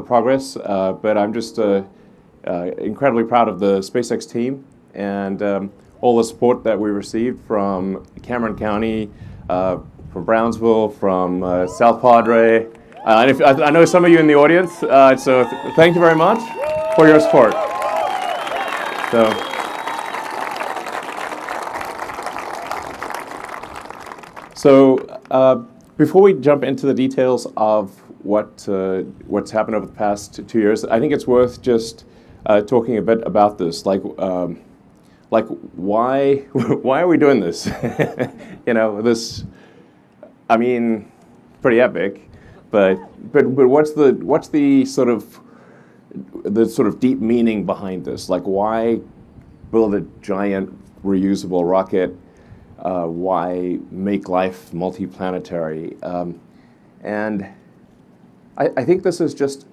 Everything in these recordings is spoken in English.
progress, but I'm just incredibly proud of the SpaceX team and all the support that we received from Cameron County, from Brownsville, from South Padre. And I know some of you in the audience, so thank you very much for your support. So before we jump into the details of what's happened over the past 2 years, I think it's worth just talking a bit about this, like why are we doing this? This, I mean, pretty epic, but what's the sort of deep meaning behind this? Like, why build a giant reusable rocket? Why make life multiplanetary? And I think this is just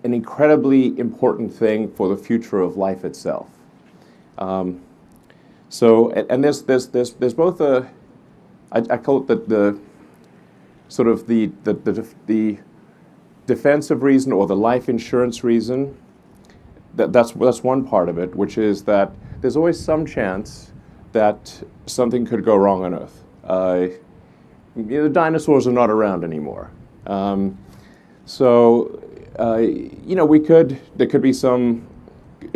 an incredibly important thing for the future of life itself. So, and there's both I call it the sort of the defensive reason or the life insurance reason. That's one part of it, which is that there's always some chance that something could go wrong on Earth. The dinosaurs are not around anymore. So, there could be some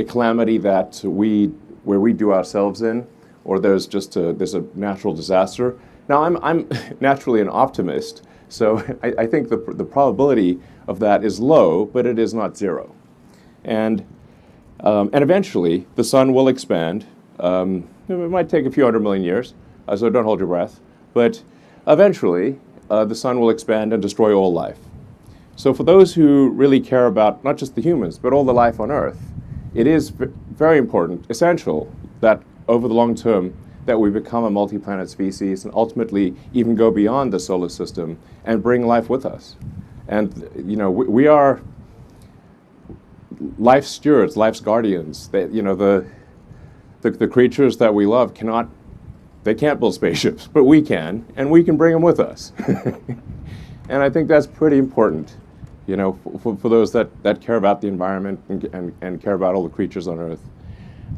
calamity that where we do ourselves in, or there's a natural disaster. Now, I'm naturally an optimist, so I think the probability of that is low, but it is not zero. And eventually, the sun will expand. It might take a few 100 million years, so don't hold your breath. But eventually, the sun will expand and destroy all life. So for those who really care about not just the humans, but all the life on Earth, it is very important, essential, that over the long term, that we become a multi-planet species and ultimately even go beyond the solar system and bring life with us. And we are life's stewards, life's guardians. The creatures that we love they can't build spaceships, but we can, and we can bring them with us. And I think that's pretty important, for those that care about the environment and care about all the creatures on Earth.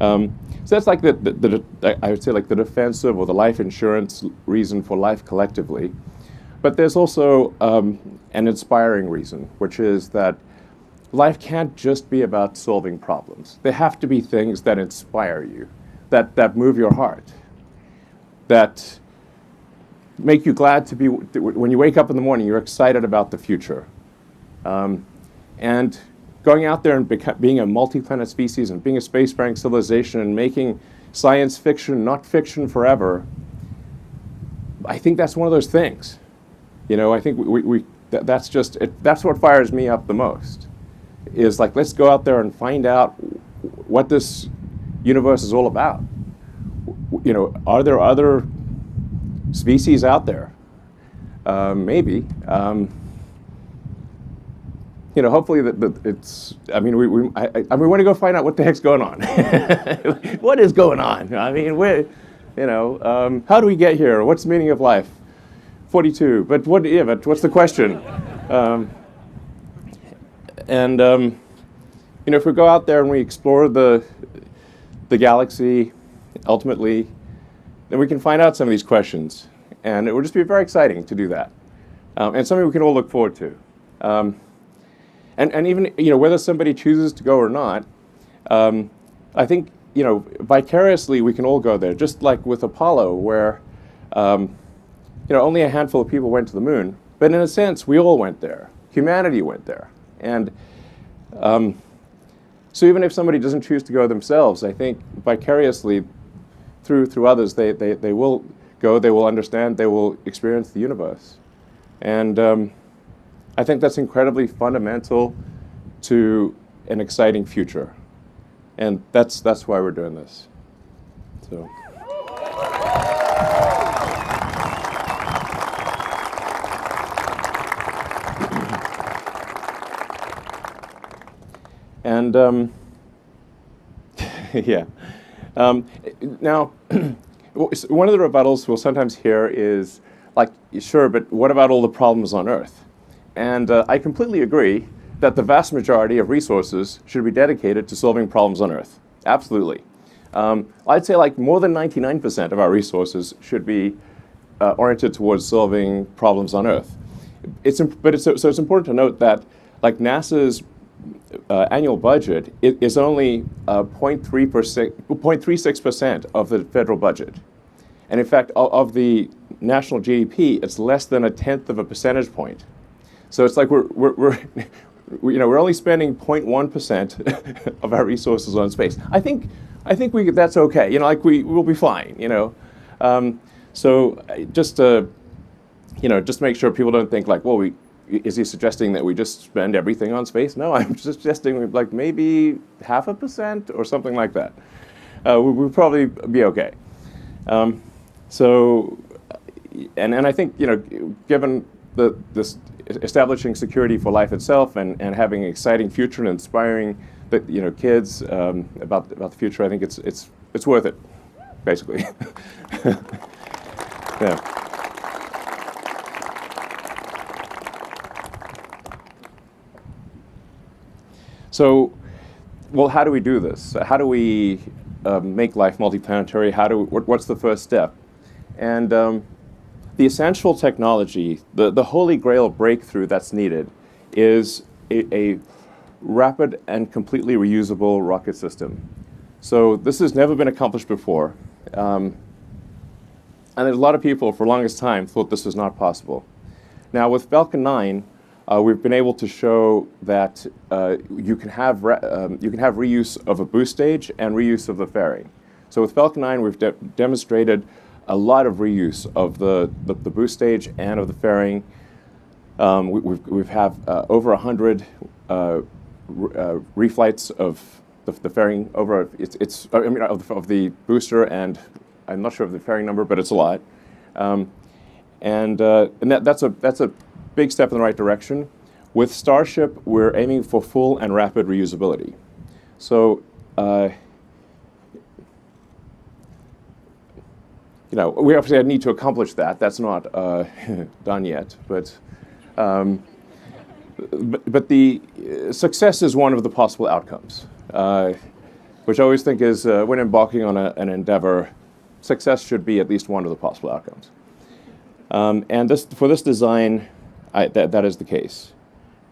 So that's like I would say like the defensive or the life insurance reason for life collectively. But there's also an inspiring reason, which is that life can't just be about solving problems. There have to be things that inspire you, that move your heart, that make you glad to be, when you wake up in the morning, you're excited about the future. And going out there and being a multi-planet species and being a spacefaring civilization and making science fiction, not fiction forever, I think that's one of those things. I think that's what fires me up the most. Is like, let's go out there and find out what this universe is all about. Are there other species out there? Maybe. Hopefully it's. I mean, we want to go find out what the heck's going on. What is going on? I mean, how do we get here? What's the meaning of life? 42. But what's the question? If we go out there and we explore the galaxy, ultimately, then we can find out some of these questions. And it will just be very exciting to do that. And something we can all look forward to. And even, whether somebody chooses to go or not, I think, vicariously we can all go there. Just like with Apollo, where, only a handful of people went to the moon. But in a sense, we all went there. Humanity went there. And so even if somebody doesn't choose to go themselves, I think vicariously through others, they will go, they will understand, they will experience the universe. And I think that's incredibly fundamental to an exciting future. And that's why we're doing this. So. And yeah. Now, one of the rebuttals we'll sometimes hear is like, sure, but what about all the problems on Earth? And I completely agree. that the vast majority of resources should be dedicated to solving problems on Earth. Absolutely. I'd say like more than 99% of our resources should be oriented towards solving problems on Earth. It's important to note that like NASA's annual budget is only 0.36% of the federal budget. And in fact, of the national GDP, it's less than 1/10 of a percentage point. So it's like we're only spending 0.1% of our resources on space. I think that's okay. You know, like we'll be fine. You know, so just to make sure people don't think like, well, is he suggesting that we just spend everything on space? No, I'm just suggesting like maybe 0.5% or something like that. We'll probably be okay. So, and I think, you know, given this establishing security for life itself and having an exciting future and inspiring kids about the future, I think it's worth it, basically. Yeah. So, well, how do we do this? How do we make life multiplanetary? What's the first step? And the essential technology, the holy grail breakthrough that's needed, is a rapid and completely reusable rocket system. So this has never been accomplished before. And there's a lot of people, for the longest time, thought this was not possible. Now, with Falcon 9, we've been able to show that you can have reuse of a boost stage and reuse of the fairing. So with Falcon 9, we've demonstrated a lot of reuse of the boost stage and of the fairing. We've have over 100 reflights of the fairing over of the booster, and I'm not sure of the fairing number, but it's a lot. And that's a big step in the right direction. With Starship, we're aiming for full and rapid reusability. So, we obviously need to accomplish that. That's not done yet, but the success is one of the possible outcomes, which I always think is when embarking on an endeavor, success should be at least one of the possible outcomes. And for this design, that is the case.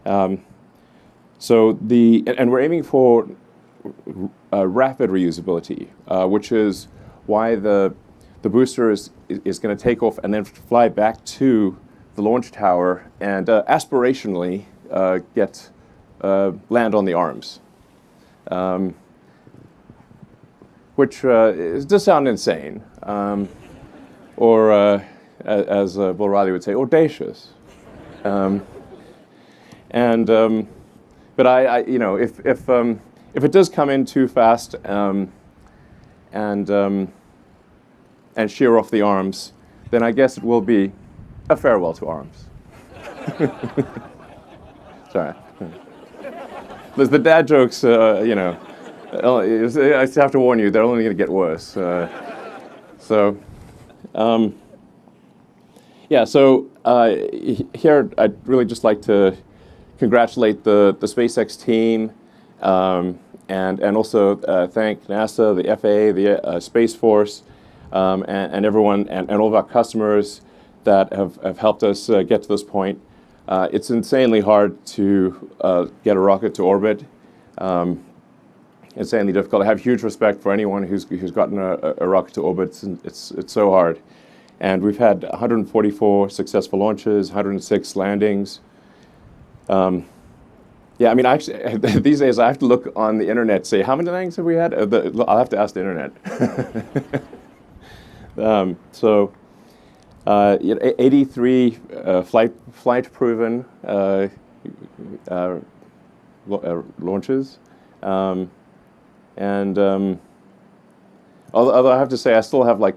And we're aiming for rapid reusability, which is why the booster is going to take off and then fly back to the launch tower and aspirationally land on the arms, which does sound insane, or as Bill Riley would say, audacious. But if it does come in too fast and shear off the arms, then I guess it will be a farewell to arms. Sorry. There's the dad jokes, I have to warn you, they're only going to get worse. So here I'd really just like to congratulate the SpaceX team and also thank NASA, the FAA, the Space Force, and everyone, and all of our customers that have helped us get to this point. It's insanely hard to get a rocket to orbit. Insanely difficult. I have huge respect for anyone who's gotten a rocket to orbit. It's so hard. And we've had 144 successful launches, 106 landings. Actually, these days I have to look on the internet, say, how many landings have we had? I'll have to ask the internet. 83 flight-proven launches. Although I have to say, I still have like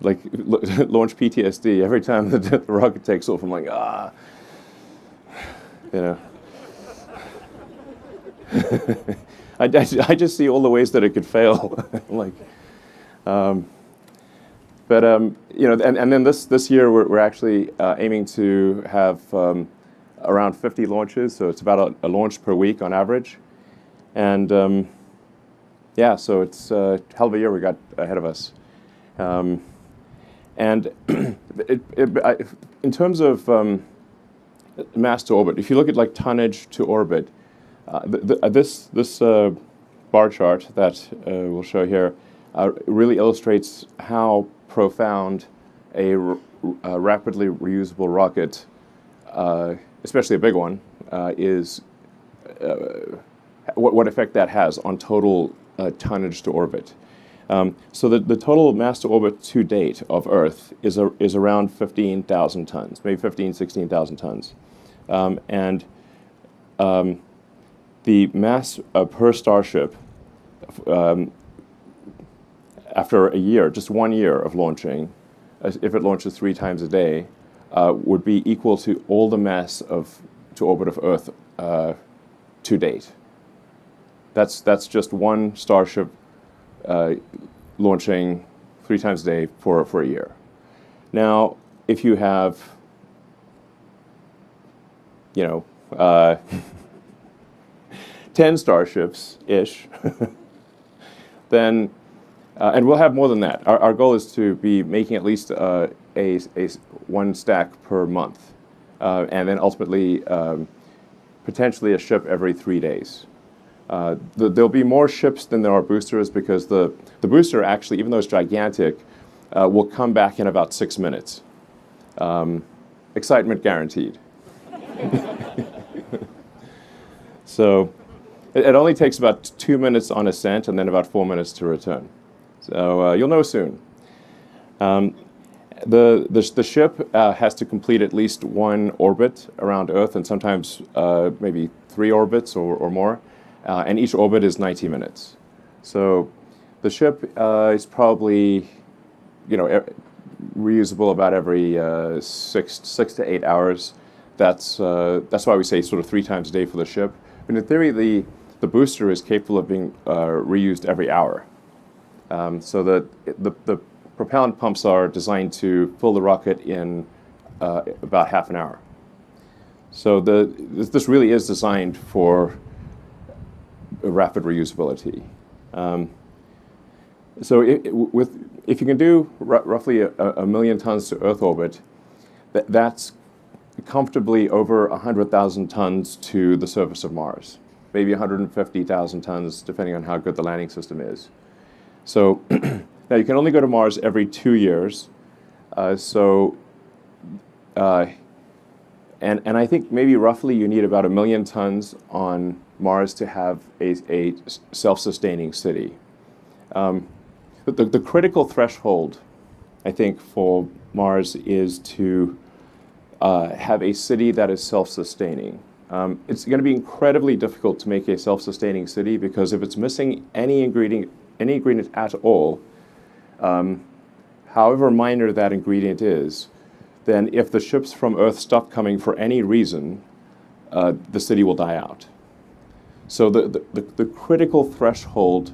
launch PTSD every time the rocket takes off. I'm like, I just see all the ways that it could fail. And then this year we're actually aiming to have around 50 launches, so it's about a launch per week on average. And yeah, so it's a hell of a year we got ahead of us. And in terms of mass to orbit, if you look at like tonnage to orbit, this bar chart that we'll show here really illustrates how profound a rapidly reusable rocket, especially a big one, is, what effect that has on total tonnage to orbit. So the total mass to orbit to date of Earth is around 15,000 tons, maybe 16,000 tons. And the mass per Starship after a year, just 1 year of launching, if it launches 3 times a day, would be equal to all the mass to orbit of Earth to date. That's just one Starship launching 3 times a day for a year. Now, if you have, 10 Starships-ish, then, and we'll have more than that. Our goal is to be making at least a one stack per month, and then ultimately potentially a ship every 3 days. There'll be more ships than there are boosters because the booster actually, even though it's gigantic, will come back in about 6 minutes. Excitement guaranteed. So it only takes about 2 minutes on ascent and then about 4 minutes to return. So you'll know soon. The ship has to complete at least 1 orbit around Earth, and sometimes maybe 3 orbits or more. And each orbit is 90 minutes. So the ship is probably, reusable about every 6 to 8 hours. That's why we say sort of 3 times a day for the ship. But in theory, the booster is capable of being reused every hour. So the propellant pumps are designed to fill the rocket in about half an hour. So this really is designed for rapid reusability. So if you can do roughly a million tons to Earth orbit, that's comfortably over 100,000 tons to the surface of Mars, maybe 150,000 tons, depending on how good the landing system is. So now you can only go to Mars every 2 years. And I think maybe roughly you need about 1 million tons on Mars to have a self-sustaining city. But the critical threshold, I think, for Mars is to have a city that is self-sustaining. It's going to be incredibly difficult to make a self-sustaining city because if it's missing any ingredient at all, however minor that ingredient is, then if the ships from Earth stop coming for any reason, the city will die out. So the critical threshold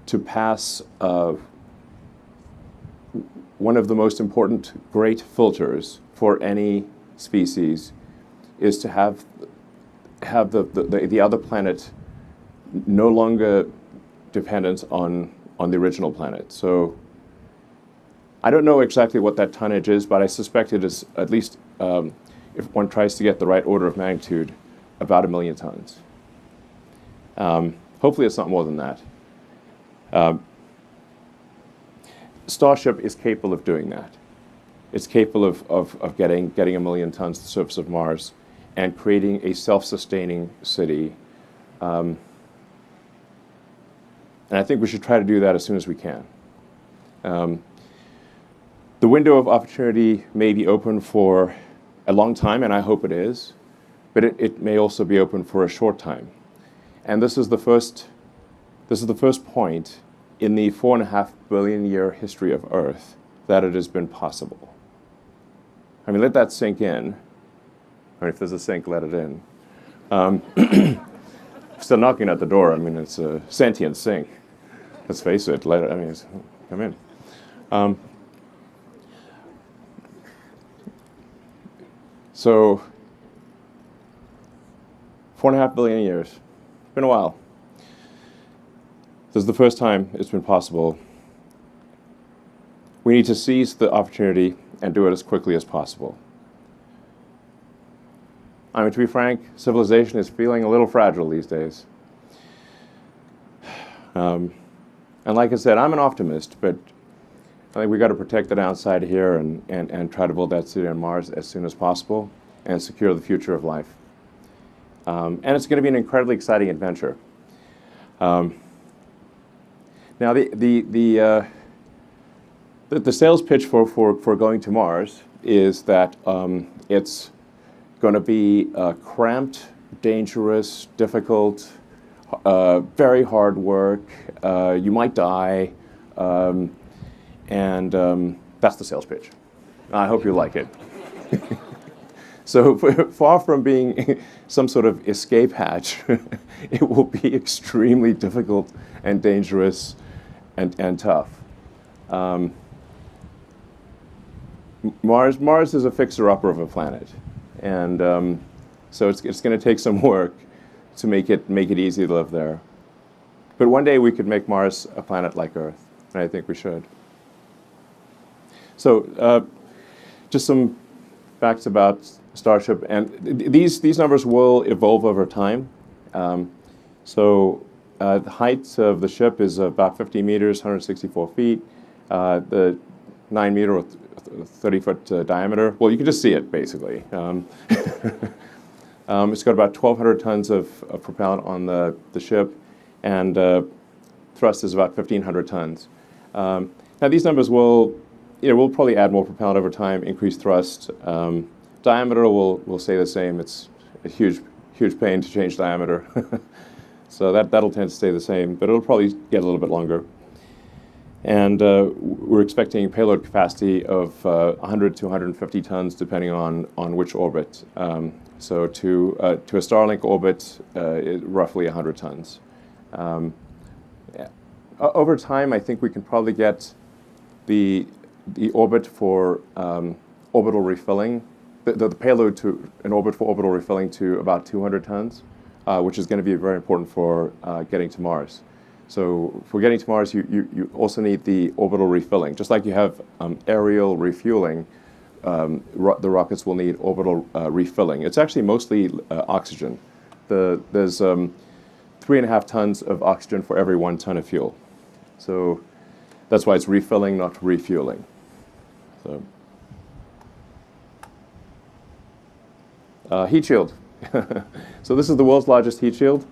to pass one of the most important great filters for any species is to have the other planet no longer dependent on the original planet. So I don't know exactly what that tonnage is, but I suspect it is at least, if one tries to get the right order of magnitude, about 1 million tons. Hopefully it's not more than that. Starship is capable of doing that. It's capable of getting 1 million tons to the surface of Mars and creating a self-sustaining city. And I think we should try to do that as soon as we can. The window of opportunity may be open for a long time, and I hope it is, but it may also be open for a short time. And this is the first point in the 4.5 billion year history of Earth that it has been possible. I mean, let that sink in. Or if there's a sink, let it in. Still knocking at the door. I mean, it's a sentient sink. Let's face it. Come in. So 4.5 billion years. It's been a while. This is the first time it's been possible. We need to seize the opportunity and do it as quickly as possible. I mean, to be frank, civilization is feeling a little fragile these days. And like I said, I'm an optimist, but I think we've got to protect the downside here and try to build that city on Mars as soon as possible and secure the future of life. And it's going to be an incredibly exciting adventure. Now, the sales pitch for going to Mars is that it's going to be cramped, dangerous, difficult, very hard work. You might die, and that's the sales pitch. I hope you like it. So far from being some sort of escape hatch, it will be extremely difficult and dangerous and tough. Mars is a fixer-upper of a planet, and so it's going to take some work to make it easy to live there. But one day we could make Mars a planet like Earth, and I think we should. So just some facts about Starship, and these numbers will evolve over time. The height of the ship is about 50 meters, 164 feet. The 9 meter or 30 foot diameter. Well, you can just see it basically. It's got about 1,200 tons of propellant on the ship, and thrust is about 1,500 tons. Now these numbers will, we'll probably add more propellant over time, increase thrust. Diameter will stay the same. It's a huge pain to change diameter. So that'll tend to stay the same, but it'll probably get a little bit longer. And we're expecting payload capacity of 100 to 150 tons, depending on which orbit. So to a Starlink orbit, roughly 100 tons. Over time, I think we can probably get the orbit for orbital refilling, the payload to an orbit for orbital refilling to about 200 tons, which is going to be very important for getting to Mars. So for getting to Mars, you also need the orbital refilling. Just like you have aerial refueling, the rockets will need orbital refilling. It's actually mostly oxygen. There's 3.5 tons of oxygen for every 1 ton of fuel. So that's why it's refilling, not refueling. So heat shield. So this is the world's largest heat shield.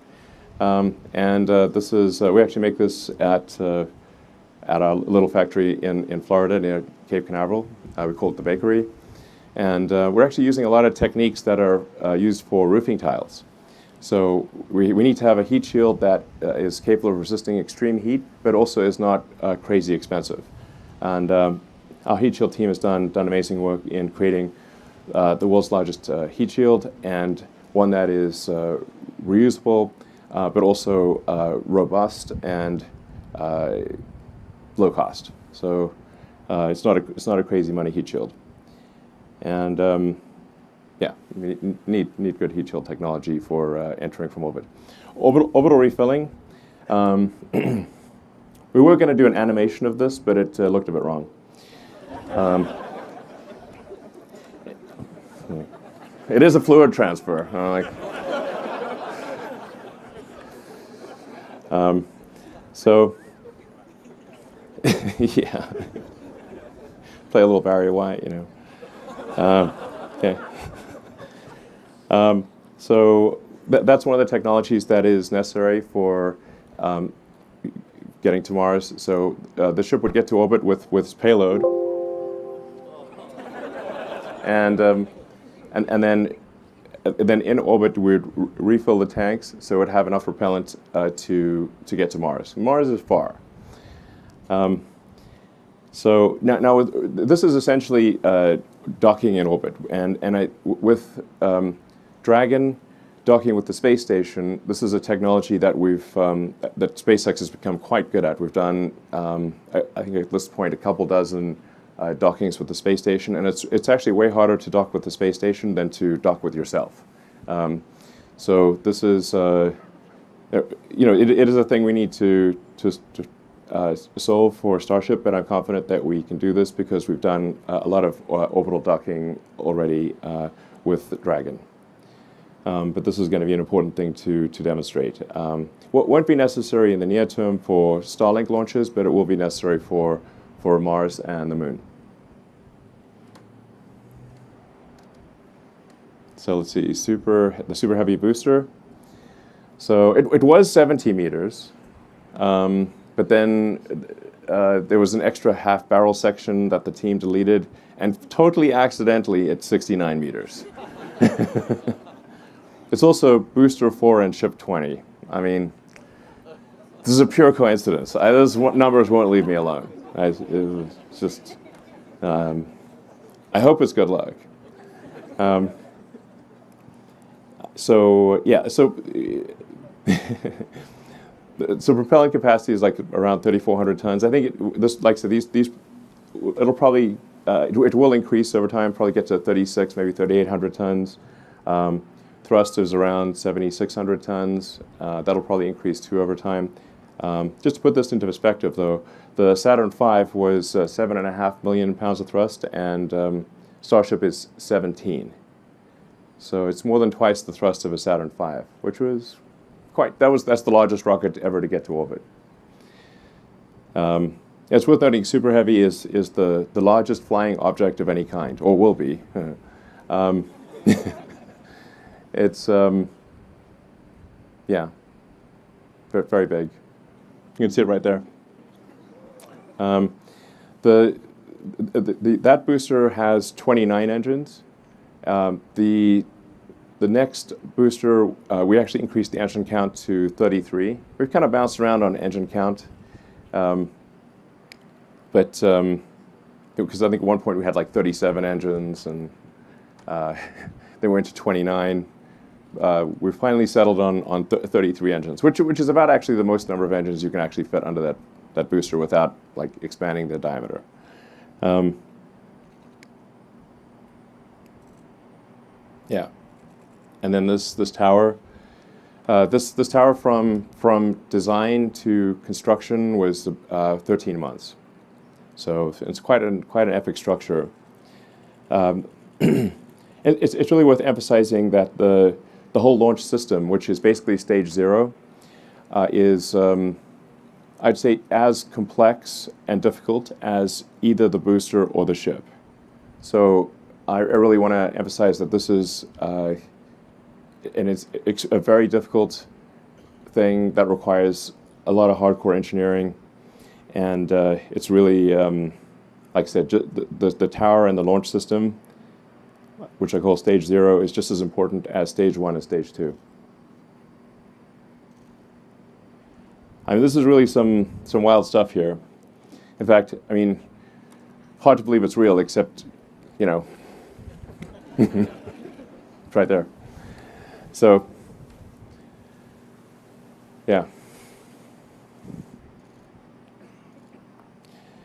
This is, we actually make this at our little factory in Florida near Cape Canaveral. We call it the bakery. And we're actually using a lot of techniques that are used for roofing tiles. So we need to have a heat shield that is capable of resisting extreme heat, but also is not crazy expensive. And our heat shield team has done amazing work in creating the world's largest heat shield, and one that is reusable, but also robust and low cost. So it's not a crazy money heat shield. And yeah, you need good heat shield technology for entering from orbit. Orbital refilling. We were going to do an animation of this, but it looked a bit wrong. It is a fluid transfer. So, yeah, play a little Barry White, Okay. So that's one of the technologies that is necessary for getting to Mars. So the ship would get to orbit with its payload, and then in orbit we'd refill the tanks, so it would have enough propellant to get to Mars. Mars is far. So now this is essentially docking in orbit, and with Dragon docking with the space station, this is a technology that that SpaceX has become quite good at. We've done, I think at this point, a couple dozen dockings with the space station, and it's actually way harder to dock with the space station than to dock with yourself. So this is, it is a thing we need to solve for Starship, and I'm confident that we can do this because we've done a lot of orbital docking already with Dragon. But this is going to be an important thing to demonstrate. What won't be necessary in the near term for Starlink launches, but it will be necessary for Mars and the Moon. So let's see, the super heavy booster. So it was 70 meters, but then there was an extra half barrel section that the team deleted, and totally accidentally it's 69 meters. It's also booster 4 and ship 20. I mean, this is a pure coincidence. Those numbers won't leave me alone. It's just, I hope it's good luck. So propellant capacity is like around 3,400 tons. I think it'll probably it will increase over time. Probably get to 36, maybe 3,800 tons. Thrust is around 7,600 tons. That'll probably increase too over time. Just to put this into perspective, though, the Saturn V was 7.5 million pounds of thrust, and Starship is 17. So it's more than twice the thrust of a Saturn V, which was that's the largest rocket ever to get to orbit. It's worth noting Super Heavy is the largest flying object of any kind, or will be. It's very big. You can see it right there. That booster has 29 engines. The next booster, we actually increased the engine count to 33. We've kind of bounced around on engine count, but because I think at one point we had like 37 engines, and then we went to 29. We finally settled on 33 engines, which is about actually the most number of engines you can actually fit under that booster without like expanding the diameter. Yeah, and then this tower, this tower from design to construction was 13 months, so it's quite an epic structure. It's really worth emphasizing that the whole launch system, which is basically stage 0, is I'd say as complex and difficult as either the booster or the ship. So I really want to emphasize that this is, and it's a very difficult thing that requires a lot of hardcore engineering, and it's really, like I said, the tower and the launch system, which I call stage 0, is just as important as stage 1 and stage 2. I mean, this is really some wild stuff here. In fact, I mean, hard to believe it's real, except, it's right there. So, yeah.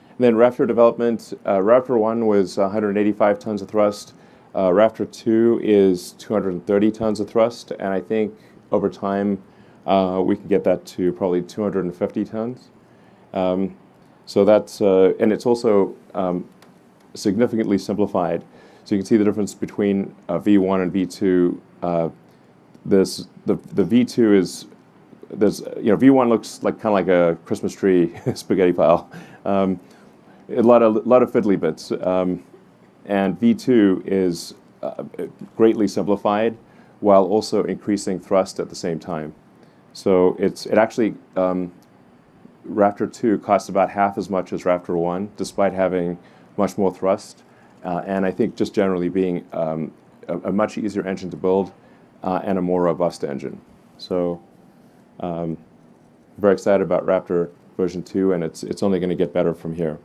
And then Raptor development. Raptor 1 was 185 tons of thrust. Raptor 2 is 230 tons of thrust, and I think over time we can get that to probably 250 tons. So that's, and it's also significantly simplified. So you can see the difference between V1 and V2. The V2 is, V1 looks like kind of like a Christmas tree spaghetti pile. A lot of fiddly bits. And V2 is greatly simplified while also increasing thrust at the same time. So it actually, Raptor 2 costs about half as much as Raptor 1, despite having much more thrust, and I think just generally being a much easier engine to build and a more robust engine. So very excited about Raptor version 2, and it's only going to get better from here.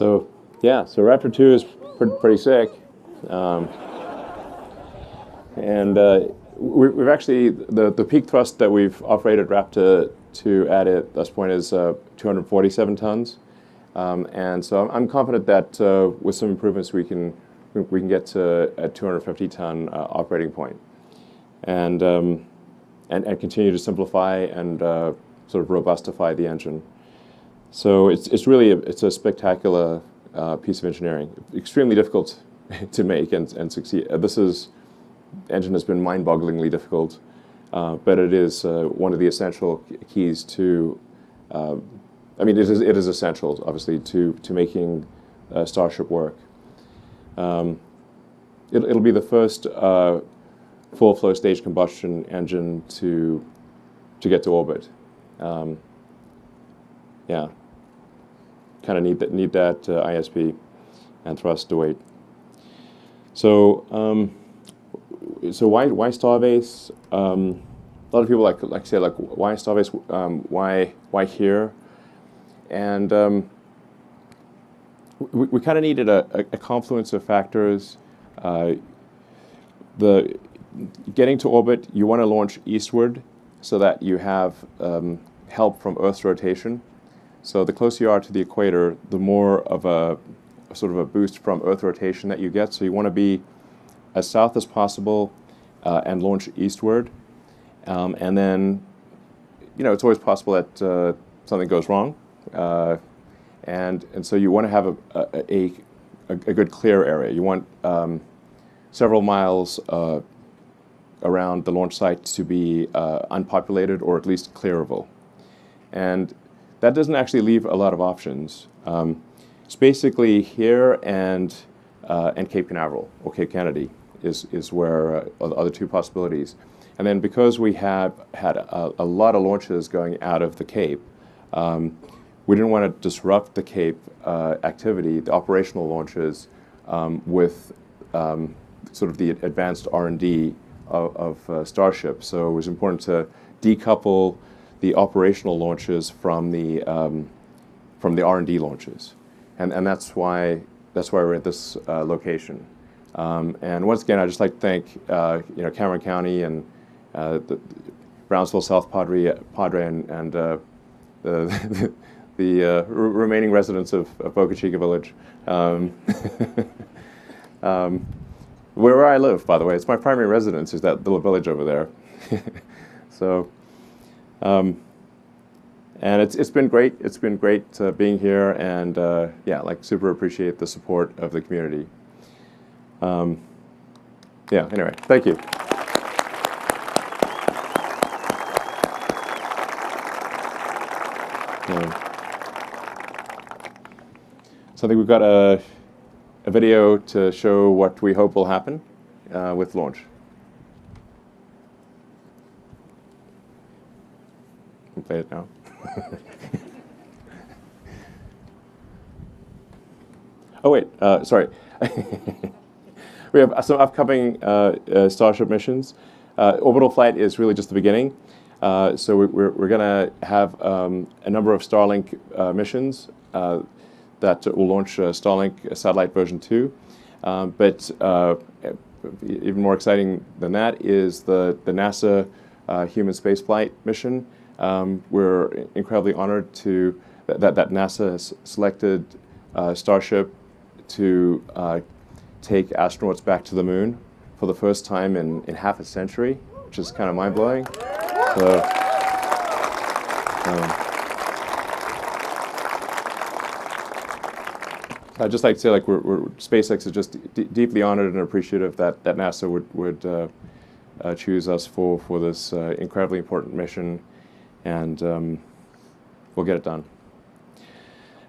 So yeah, so Raptor 2 is pretty sick. We've actually, the peak thrust that we've operated Raptor 2 at this point is 247 tons. And so I'm confident that with some improvements we can get to a 250-ton operating point, and continue to simplify and sort of robustify the engine. So it's really a spectacular piece of engineering, extremely difficult to make and succeed. Engine has been mind-bogglingly difficult, but it is one of the essential keys to. I mean, it is essential, obviously, to making Starship work. It'll be the first full flow stage combustion engine to get to orbit. Yeah, kind of need that ISP and thrust to weight. So why Starbase? A lot of people like say why Starbase? Why here? And we kind of needed a confluence of factors. The getting to orbit, you want to launch eastward so that you have help from Earth's rotation. So the closer you are to the equator, the more of a sort of a boost from Earth rotation that you get. So you want to be as south as possible and launch eastward. And then, it's always possible that something goes wrong. And so you want to have a good clear area. You want several miles around the launch site to be unpopulated or at least clearable. And that doesn't actually leave a lot of options. It's basically here and Cape Canaveral or Cape Kennedy is where are the other two possibilities. And then because we have had a lot of launches going out of the Cape, we didn't want to disrupt the Cape activity, the operational launches, with sort of the advanced R&D of Starship. So it was important to decouple the operational launches from the R&D launches, and that's why we're at this location. And once again, I'd just like to thank Cameron County and the Brownsville South Padre and the remaining residents of Boca Chica Village, where I live, by the way. It's my primary residence, is that little village over there. So, and it's been great. It's been great being here, and super appreciate the support of the community. Anyway, thank you. So I think we've got a video to show what we hope will happen with launch. We'll play it now. Oh wait, sorry. We have some upcoming Starship missions. Orbital flight is really just the beginning. So we're going to have a number of Starlink missions that will launch Starlink satellite version 2. But even more exciting than that is the NASA human spaceflight mission. We're incredibly honored that NASA has selected Starship to take astronauts back to the moon for the first time in half a century, which is kind of mind-blowing. So, I'd just like to say, SpaceX is just deeply honored and appreciative that NASA would choose us for this incredibly important mission, and we'll get it done.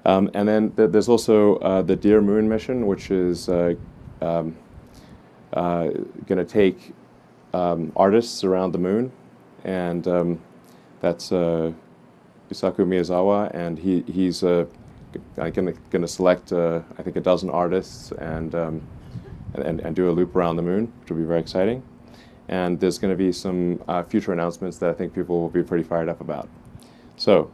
And then there's also the Dear Moon mission, which is going to take artists around the moon, and that's Isaku Miyazawa, and he's going to select I think a dozen artists and do a loop around the moon, which will be very exciting. And there's going to be some future announcements that I think people will be pretty fired up about. So.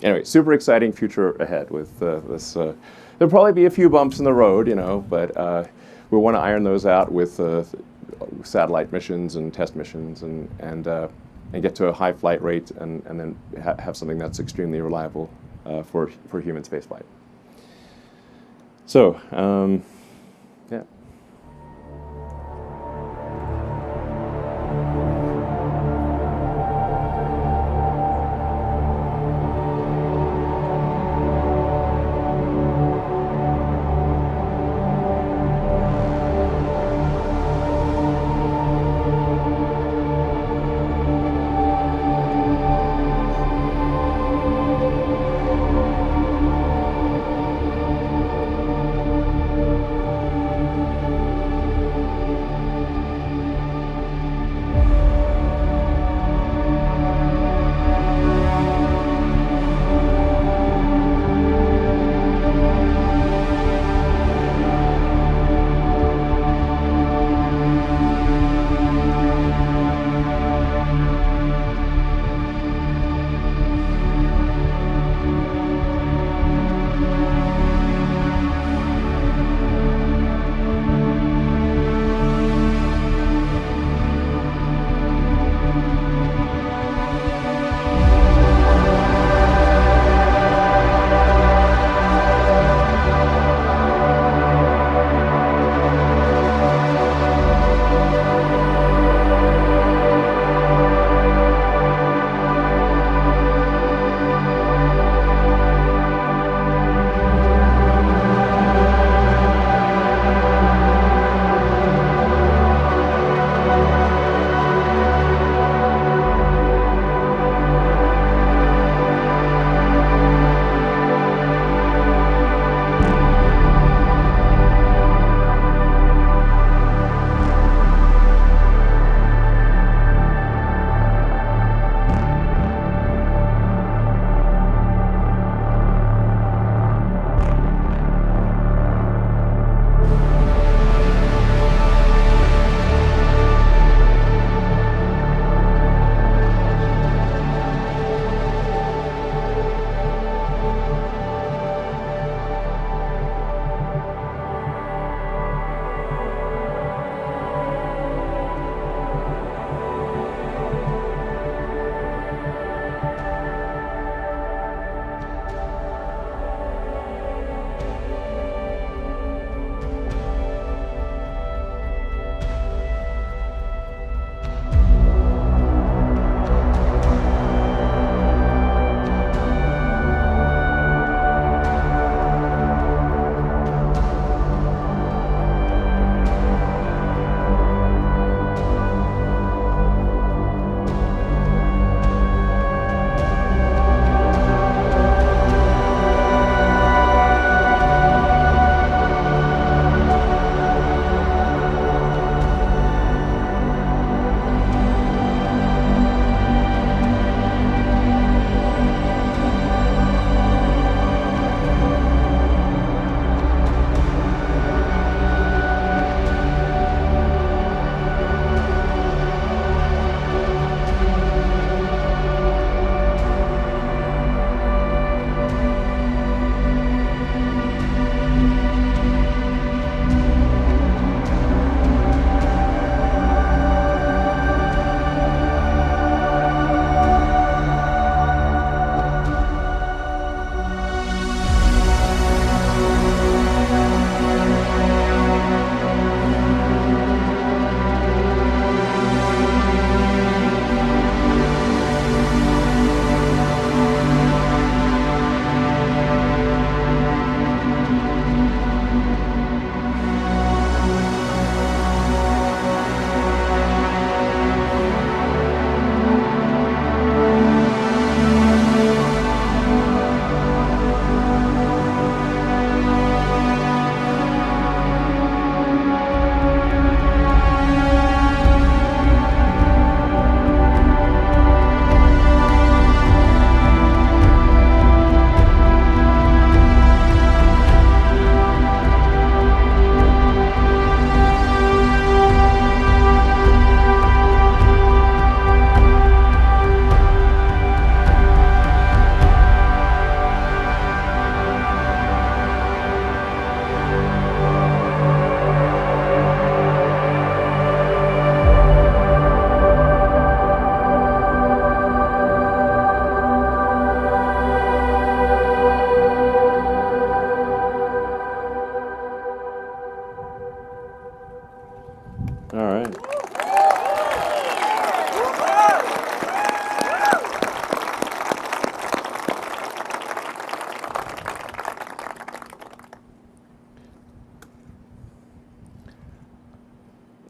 anyway, super exciting future ahead with this. There'll probably be a few bumps in the road, but we want to iron those out with satellite missions and test missions and get to a high flight rate and then have something that's extremely reliable for human spaceflight. So, yeah.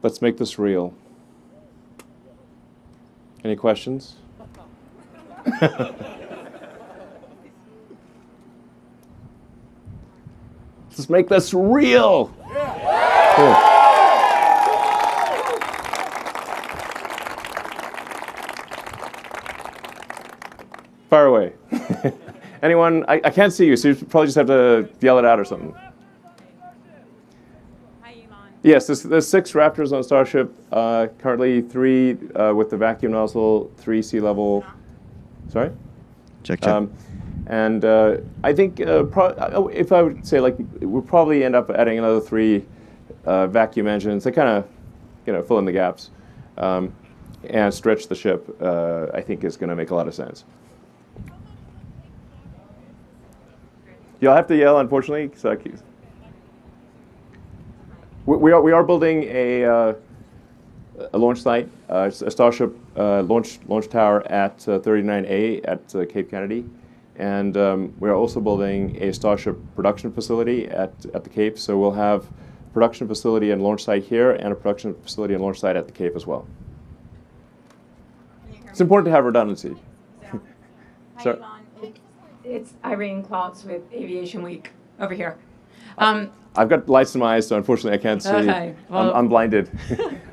Let's make this real. Any questions? Let's make this real. Cool. Fire away. Anyone? I can't see you, so you probably just have to yell it out or something. Hi, Elon. Yes, there's 6 Raptors on Starship. Currently 3 with the vacuum nozzle, 3 sea level. Sorry? Check. And I think if I would say, like, we'll probably end up adding another 3 vacuum engines that kind of, fill in the gaps and stretch the ship. I think is going to make a lot of sense. You'll have to yell, unfortunately. So we are building a launch site, a Starship launch tower at 39A at Cape Kennedy. And we're also building a Starship production facility at the Cape. So we'll have production facility and launch site here and a production facility and launch site at the Cape as well. It's important to have redundancy. Hi, Sorry. Elon. It's Irene Klotz with Aviation Week over here. I've got lights in my eyes, so unfortunately I can't see. Okay, well, I'm blinded.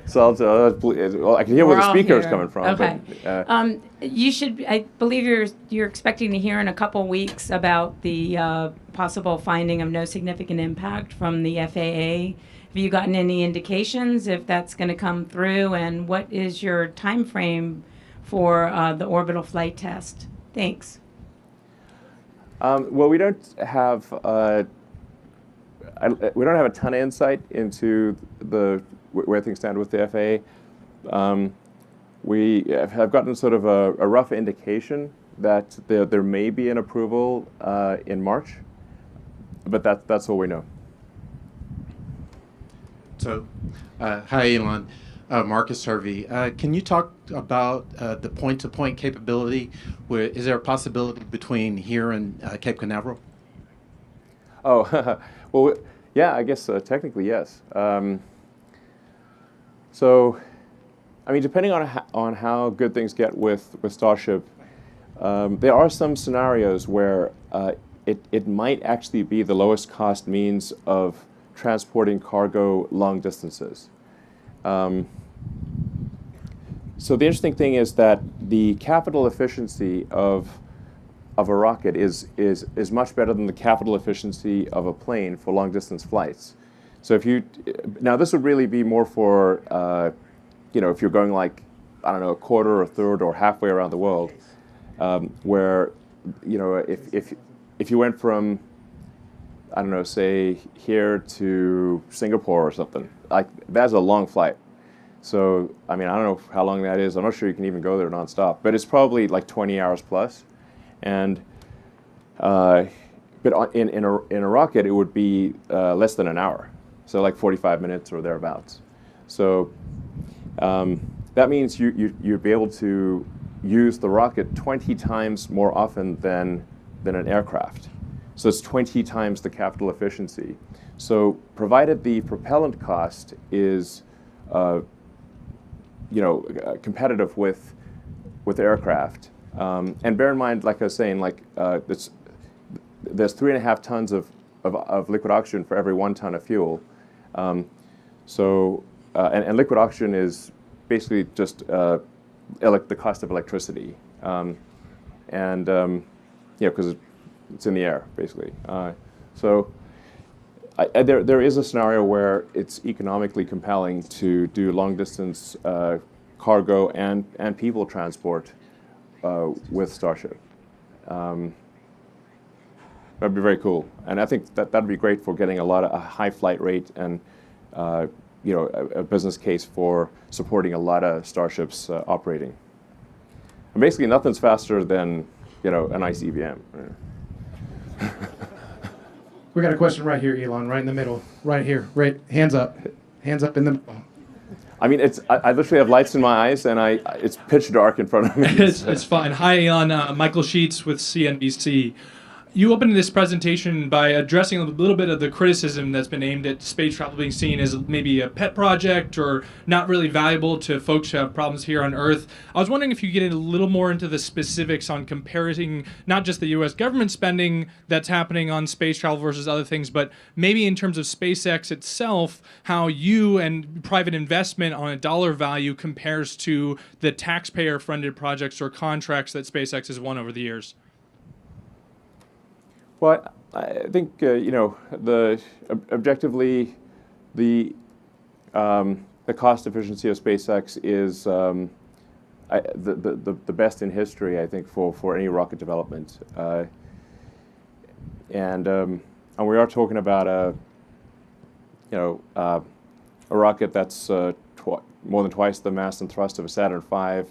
So I can hear where the speaker is coming from. Okay. But, you should. I believe you're expecting to hear in a couple weeks about the possible finding of no significant impact from the FAA. Have you gotten any indications if that's going to come through, and what is your time frame for the orbital flight test? Thanks. well, we don't have a ton of insight into where things stand with the FAA. We have gotten sort of a rough indication that there may be an approval in March, but that's all we know. So, hi, Elon. Marcus Harvey. Can you talk about the point-to-point capability? Is there a possibility between here and Cape Canaveral? Oh, well, yeah, I guess technically yes. So, I mean, depending on how good things get with Starship, there are some scenarios where it might actually be the lowest cost means of transporting cargo long distances. So the interesting thing is that the capital efficiency of a rocket is much better than the capital efficiency of a plane for long distance flights. So now this would really be more for if you're going like, I don't know, a quarter or a third or halfway around the world, where if you went from, I don't know, say here to Singapore or something, like that's a long flight. So, I mean, I don't know how long that is. I'm not sure you can even go there nonstop, but it's probably like 20 hours plus. And but in a rocket, it would be less than an hour, so like 45 minutes or thereabouts. So that means you'd be able to use the rocket 20 times more often than an aircraft. So it's 20 times the capital efficiency. So provided the propellant cost is competitive with aircraft. And bear in mind, like I was saying, there's 3.5 tons of liquid oxygen for every 1 ton of fuel. And liquid oxygen is basically just the cost of electricity. Because it's in the air, basically. There is a scenario where it's economically compelling to do long-distance cargo and people transport with Starship. That'd be very cool, and I think that'd be great for getting a high flight rate and a business case for supporting a lot of Starships operating. And basically, nothing's faster than an ICBM. We got a question right here, Elon, right in the middle, right here, right, hands up in the middle. I mean, I literally have lights in my eyes, and it's pitch dark in front of me. It's fine. Hi, Elon. Michael Sheets with CNBC. You opened this presentation by addressing a little bit of the criticism that's been aimed at space travel being seen as maybe a pet project or not really valuable to folks who have problems here on Earth. I was wondering if you could get a little more into the specifics on comparing not just the U.S. government spending that's happening on space travel versus other things, but maybe in terms of SpaceX itself, how you and private investment on a dollar value compares to the taxpayer-funded projects or contracts that SpaceX has won over the years. Well, I think objectively, the cost efficiency of SpaceX is the best in history, I think, for any rocket development, and we are talking about a rocket that's more than twice the mass and thrust of a Saturn V,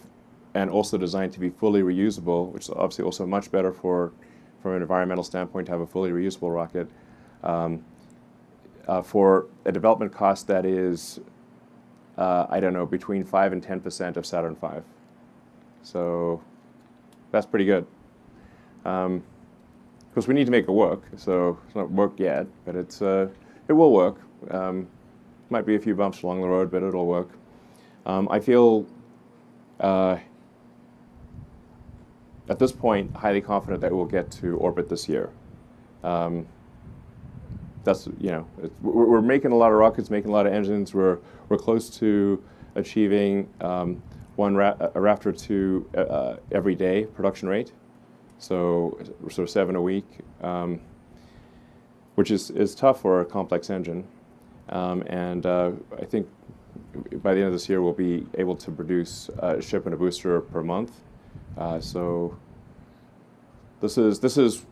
and also designed to be fully reusable, which is obviously also much better from an environmental standpoint to have a fully reusable rocket, for a development cost that is, I don't know, between 5 and 10% of Saturn V. So that's pretty good. Because we need to make it work, so it's not worked yet, but it will work. Might be a few bumps along the road, but it'll work. I feel at this point, highly confident that we'll get to orbit this year. That's we're making a lot of rockets, making a lot of engines. We're close to achieving a Raptor 2 every day production rate, so sort of 7 a week, which is tough for a complex engine. And I think by the end of this year, we'll be able to produce a ship and a booster per month. So this is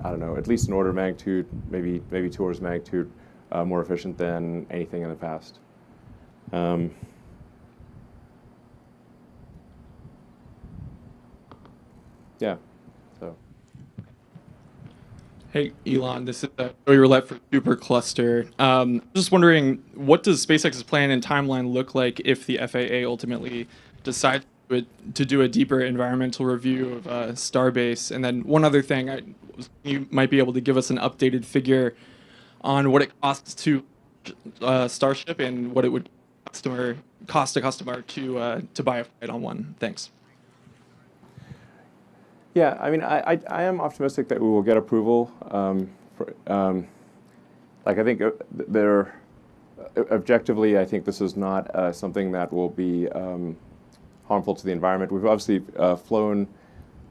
I don't know, at least an order of magnitude, maybe 2 orders of magnitude more efficient than anything in the past. Yeah. So. Hey, Elon, this is Joey Roulette for Supercluster. Just wondering, what does SpaceX's plan and timeline look like if the FAA ultimately decides to do a deeper environmental review of Starbase? And then one other thing, you might be able to give us an updated figure on what it costs to Starship and what it would cost a customer to buy a flight on one. Thanks. Yeah, I mean, I am optimistic that we will get approval. I think objectively, I think this is not something that will be harmful to the environment. We've obviously flown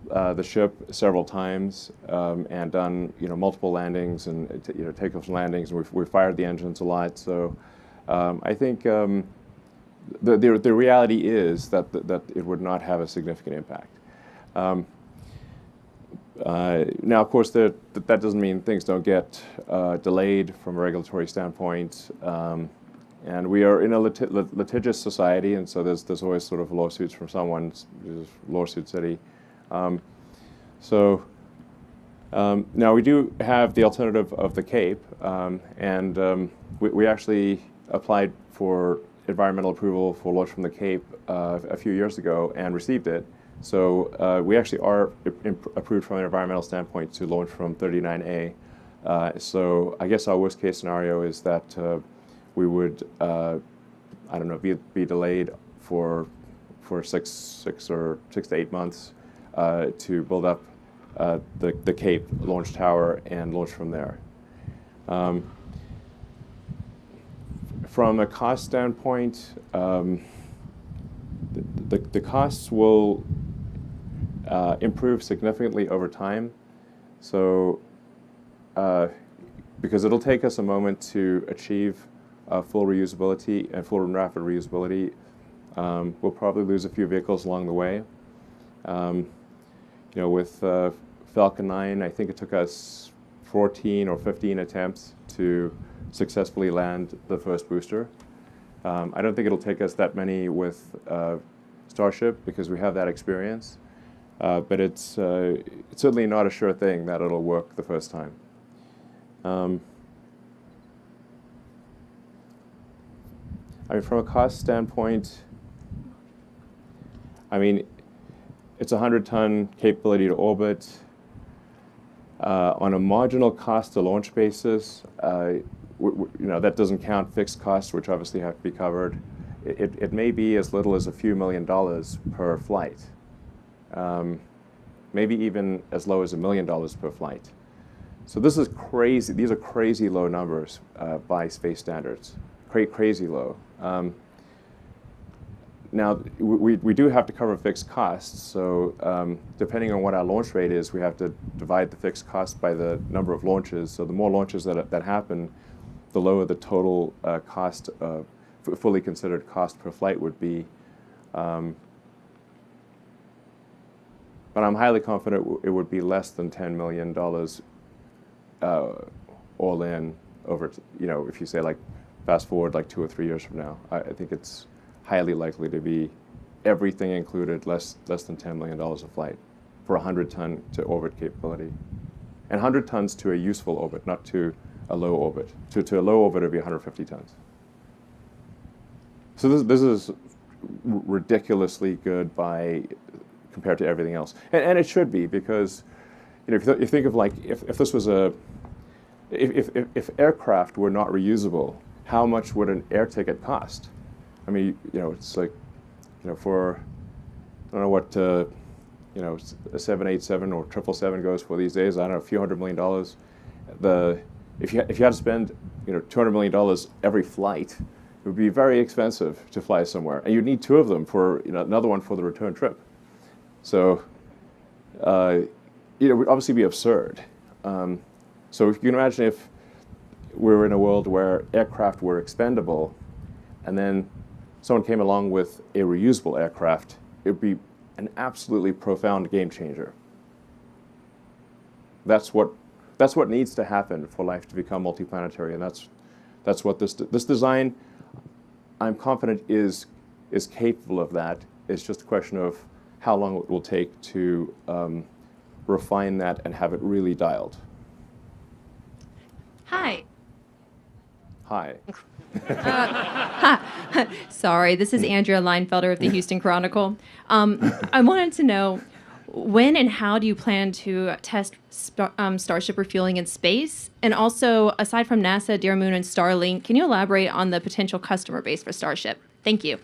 the ship several times and done multiple landings and takeoffs and landings, and we've fired the engines a lot. So I think the reality is that it would not have a significant impact. Now, of course, that doesn't mean things don't get delayed from a regulatory standpoint. And we are in a litigious society, and so there's always sort of lawsuits from someone, lawsuit city. Now we do have the alternative of the Cape, and we actually applied for environmental approval for launch from the Cape a few years ago and received it. So we actually are approved from an environmental standpoint to launch from 39A. So I guess our worst case scenario is that we would, I don't know, be delayed for 6 to 8 months to build up the Cape launch tower and launch from there. From a cost standpoint, the costs will improve significantly over time. So because it'll take us a moment to achieve full reusability and full and rapid reusability, we'll probably lose a few vehicles along the way. With Falcon 9, I think it took us 14 or 15 attempts to successfully land the first booster. I don't think it'll take us that many with Starship because we have that experience. But it's certainly not a sure thing that it'll work the first time. I mean, from a cost standpoint, I mean, it's a 100-ton capability to orbit. On a marginal cost to launch basis, that doesn't count fixed costs, which obviously have to be covered. It may be as little as a few $1,000,000 per flight, maybe even as low as $1 million per flight. So this is crazy. These are crazy low numbers by space standards, crazy low. Now, we do have to cover fixed costs, so depending on what our launch rate is, we have to divide the fixed cost by the number of launches. So the more launches that happen, the lower the total cost, fully considered cost per flight would be. But I'm highly confident it would be less than $10 million all in over, if you say like fast forward like 2 or 3 years from now. I think it's highly likely to be everything included less than $10 million a flight for 100-ton to orbit capability. And 100 tons to a useful orbit, not to a low orbit. To a low orbit, it would be 150 tons. So this is ridiculously good compared to everything else. And it should be, because if you think of like, if this was if aircraft were not reusable, how much would an air ticket cost? I mean, it's like, for, I don't know what, a 787 or 777 goes for these days. I don't know, a few $100 million. If you had to spend, $200 million every flight, it would be very expensive to fly somewhere, and you'd need 2 of them for, another one for the return trip. So, it would obviously be absurd. So if you can imagine if we were in a world where aircraft were expendable, and then someone came along with a reusable aircraft, it would be an absolutely profound game changer. That's what needs to happen for life to become multiplanetary, and that's what this design, I'm confident, is capable of that. It's just a question of how long it will take to refine that and have it really dialed. Hi. Hi. Sorry, this is Andrea Leinfelder of the Houston Chronicle. I wanted to know, when and how do you plan to test Starship refueling in space? And also, aside from NASA, Dear Moon, and Starlink, can you elaborate on the potential customer base for Starship? Thank you.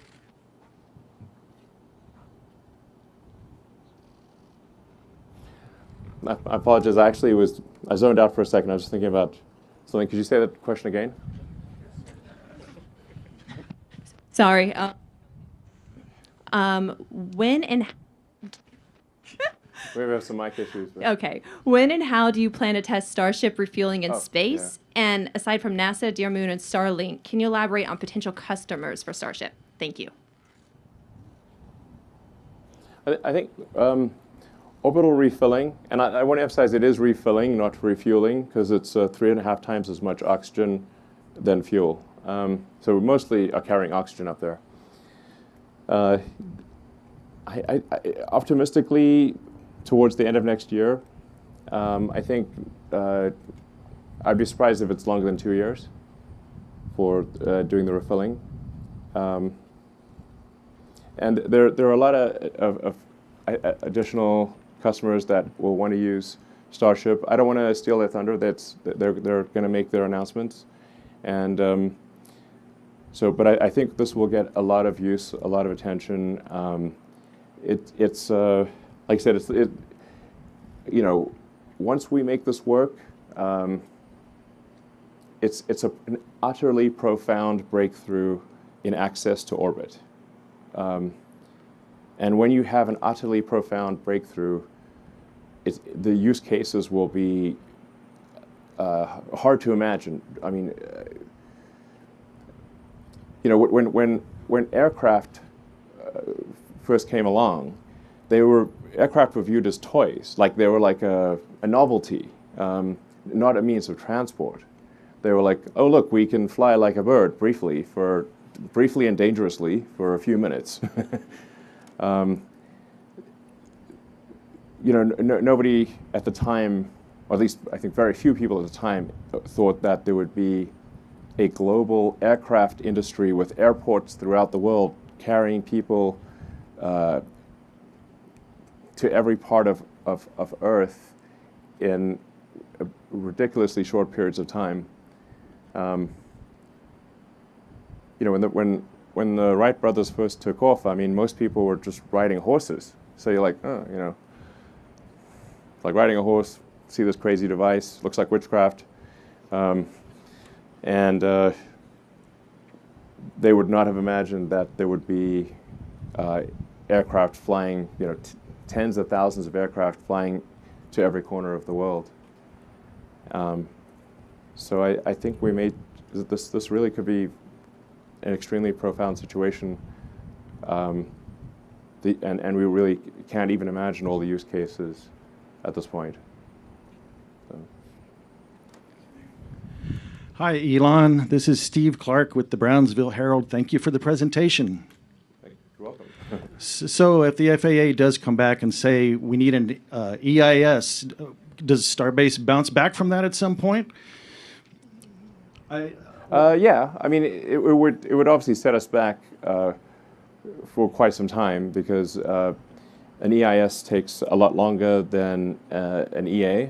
I apologize. I zoned out for a second. I was just thinking about something. Could you say that question again? Sorry. When and We have some mic issues. But. Okay. When and how do you plan to test Starship refueling in space? Yeah. And aside from NASA, Dear Moon, and Starlink, can you elaborate on potential customers for Starship? Thank you. I think orbital refilling, and I want to emphasize it is refilling, not refueling, because it's 3.5 times as much oxygen than fuel. So we mostly are carrying oxygen up there. I optimistically, towards the end of next year, I think I'd be surprised if it's longer than 2 years for doing the refilling. And there are a lot of additional customers that will want to use Starship. I don't want to steal their thunder. They're going to make their announcements, and but I think this will get a lot of use, a lot of attention. It's like I said, once we make this work, it's an utterly profound breakthrough in access to orbit. And when you have an utterly profound breakthrough, the use cases will be hard to imagine. I mean, when aircraft first came along, aircraft were viewed as toys, like they were like a novelty, not a means of transport. They were like, oh look, we can fly like a bird briefly and dangerously for a few minutes. Nobody at the time, or at least I think very few people at the time, thought that there would be a global aircraft industry with airports throughout the world carrying people to every part of Earth in ridiculously short periods of time. When the Wright brothers first took off, I mean, most people were just riding horses. So you're like, oh, it's like riding a horse, see this crazy device, looks like witchcraft. And they would not have imagined that there would be aircraft flying, tens of thousands of aircraft flying to every corner of the world. So I think we made this really could be an extremely profound situation, and we really can't even imagine all the use cases at this point. So. Hi, Elon. This is Steve Clark with the Brownsville Herald. Thank you for the presentation. You're welcome. So if the FAA does come back and say we need an EIS, does Starbase bounce back from that at some point? Yeah, I mean, it would obviously set us back for quite some time because an EIS takes a lot longer than an EA.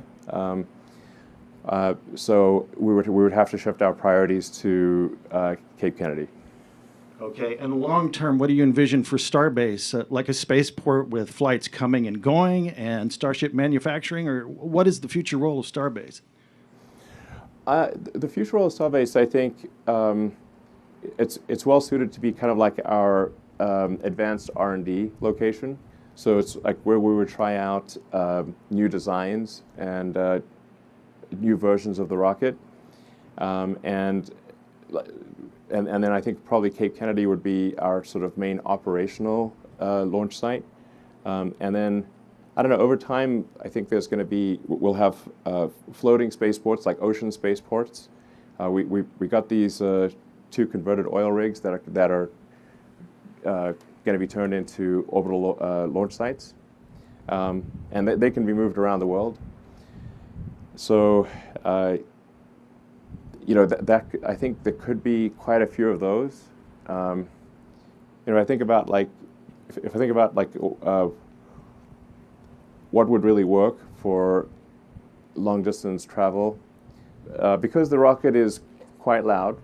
So we would have to shift our priorities to Cape Kennedy. Okay, and long term, what do you envision for Starbase? Like a spaceport with flights coming and going and Starship manufacturing, or what is the future role of Starbase? The future role of Starbase, I think, it's well suited to be kind of like our advanced R&D location. So it's like where we would try out new designs and new versions of the rocket, and then I think probably Cape Kennedy would be our sort of main operational launch site, and then. I don't know, over time, I think we'll have floating spaceports, like ocean spaceports. We got these 2 converted oil rigs that are going to be turned into orbital launch sites. And they can be moved around the world. So, I think there could be quite a few of those. I think about if I think about what would really work for long-distance travel. Because the rocket is quite loud,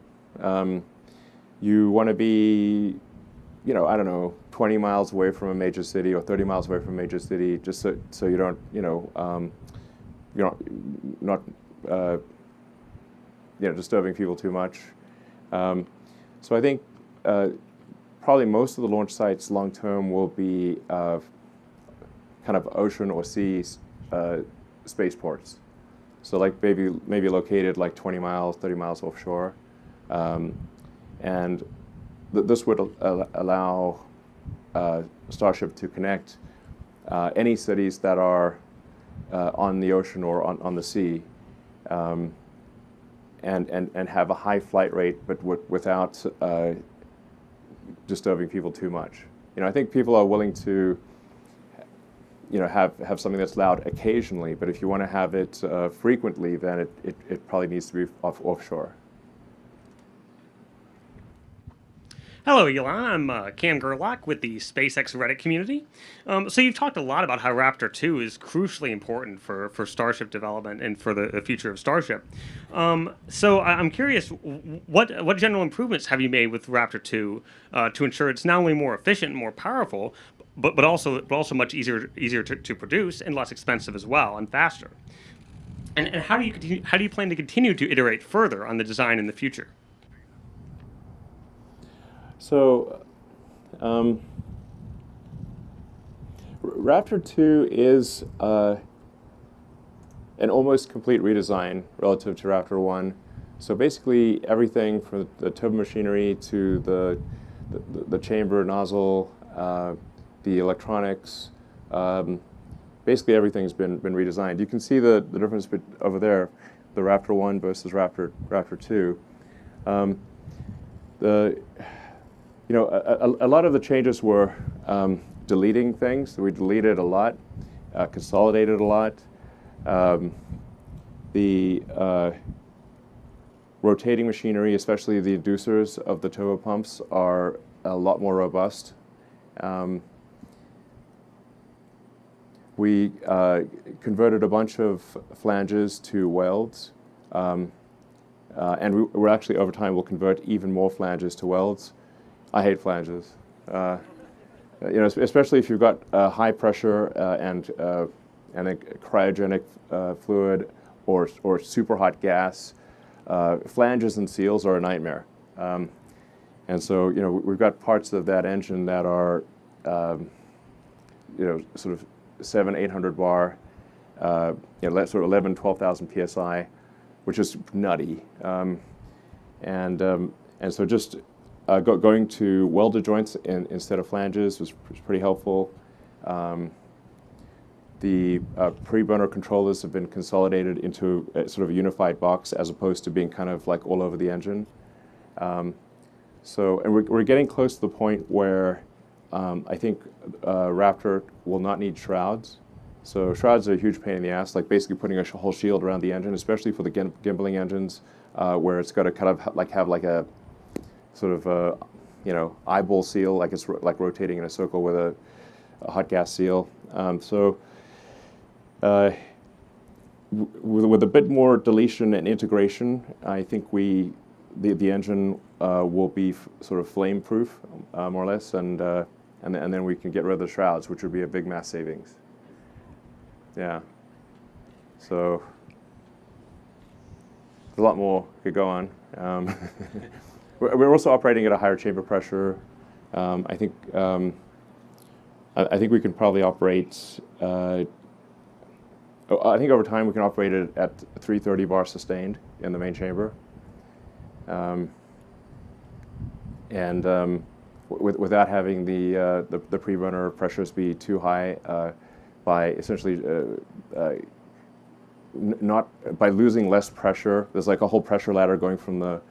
you want to be, 20 miles away from a major city or 30 miles away from a major city, just so you don't, you're not disturbing people too much. So I think probably most of the launch sites long-term will be kind of ocean or sea spaceports. So like maybe located like 20 miles, 30 miles offshore. And this would allow Starship to connect any cities that are on the ocean or on the sea, and have a high flight rate, but without disturbing people too much. I think people are willing to have something that's loud occasionally, but if you want to have it frequently, then it probably needs to be offshore. Hello, Elon. I'm Cam Gerlach with the SpaceX Reddit community. So you've talked a lot about how Raptor 2 is crucially important for Starship development and for the future of Starship. So I'm curious, what general improvements have you made with Raptor 2 to ensure it's not only more efficient and more powerful, but also much easier to produce and less expensive as well and faster? And how do you plan to continue to iterate further on the design in the future? So, Raptor 2 is an almost complete redesign relative to Raptor 1. So basically, everything from the turbomachinery to the chamber nozzle, the electronics, basically everything's been redesigned. You can see the difference over there, the Raptor 1 versus Raptor 2. A lot of the changes were deleting things. We deleted a lot, consolidated a lot. The rotating machinery, especially the inducers of the turbopumps, are a lot more robust. we converted a bunch of flanges to welds, and we're actually over time will convert even more flanges to welds. I hate flanges, especially if you've got high pressure and a cryogenic fluid or super hot gas. Flanges and seals are a nightmare. And so, we've got parts of that engine that are, sort of 700-800 bar, sort of 11, 12,000 psi, which is nutty. And so just going to welded joints instead of flanges was pretty helpful. The pre-burner controllers have been consolidated into a sort of a unified box as opposed to being kind of like all over the engine. And we're getting close to the point where I think Raptor will not need shrouds. So shrouds are a huge pain in the ass, like basically putting a whole shield around the engine, especially for the gimbaling engines, where it's got to kind of have like a sort of eyeball seal, like it's like rotating in a circle with a hot gas seal. With a bit more deletion and integration, I think the engine will be sort of flame proof, more or less, and then we can get rid of the shrouds, which would be a big mass savings. Yeah. So a lot more could go on. We're also operating at a higher chamber pressure. I think we can probably operate. I think over time we can operate it at 330 bar sustained in the main chamber, without having the pre-burner pressures be too high, by essentially not by losing less pressure. There's like a whole pressure ladder going from the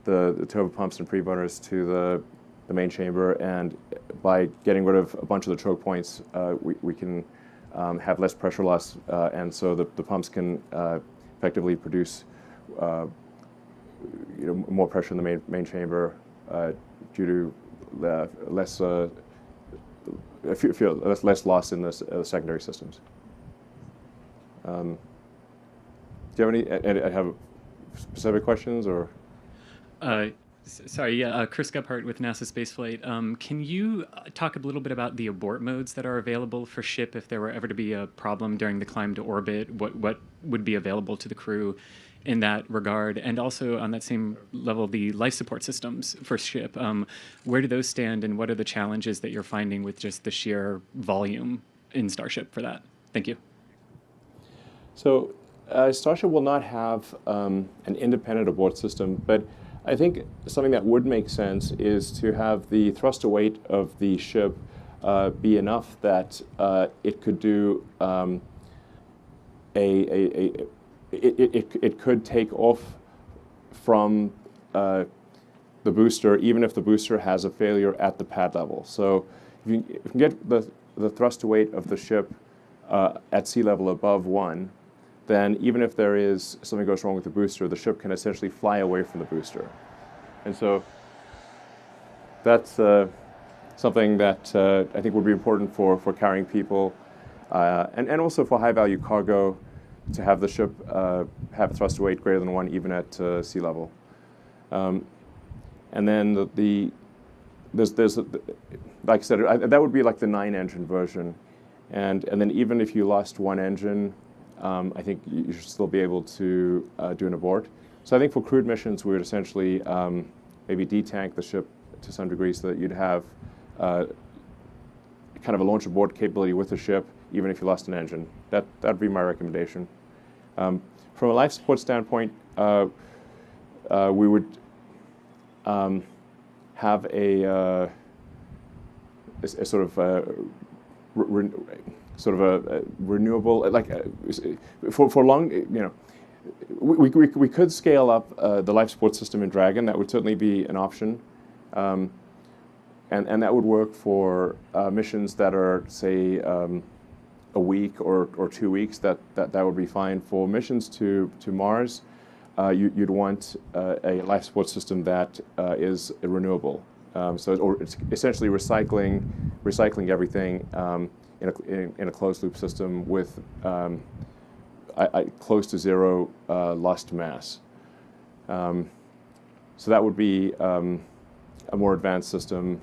turbo pumps and pre-burners to the main chamber, and by getting rid of a bunch of the choke points, we can have less pressure loss, and so the pumps can effectively produce more pressure in the main chamber due to less loss in the secondary systems. Do you have any? Have specific questions or? Sorry, Chris Gephardt with NASA Spaceflight. Can you talk a little bit about the abort modes that are available for ship if there were ever to be a problem during the climb to orbit? What would be available to the crew in that regard? And also on that same level, the life support systems for ship. Where do those stand, and what are the challenges that you're finding with just the sheer volume in Starship for that? Thank you. So Starship will not have an independent abort system, but I think something that would make sense is to have the thruster weight of the ship be enough that it could do it could take off from the booster, even if the booster has a failure at the pad level. So if you can get the thruster weight of the ship at sea level above 1, then even if there is something goes wrong with the booster, the ship can essentially fly away from the booster. And so that's something that I think would be important for carrying people, and also for high-value cargo, to have the ship have a thruster weight greater than 1 even at sea level. And then there's like I said, that would be like the 9-engine version. And then even if you lost one engine, I think you should still be able to do an abort. So I think for crewed missions, we would essentially maybe detank the ship to some degree so that you'd have kind of a launch abort capability with the ship, even if you lost an engine. That'd be my recommendation. From a life support standpoint, we would have a sort of a renewable, like for long, we could scale up the life support system in Dragon. That would certainly be an option, and that would work for missions that are, say, a week or 2 weeks. That would be fine. For missions to Mars, you'd want a life support system that is renewable. Or it's essentially recycling everything. in a closed loop system with close to zero loss to mass. So that would be a more advanced system,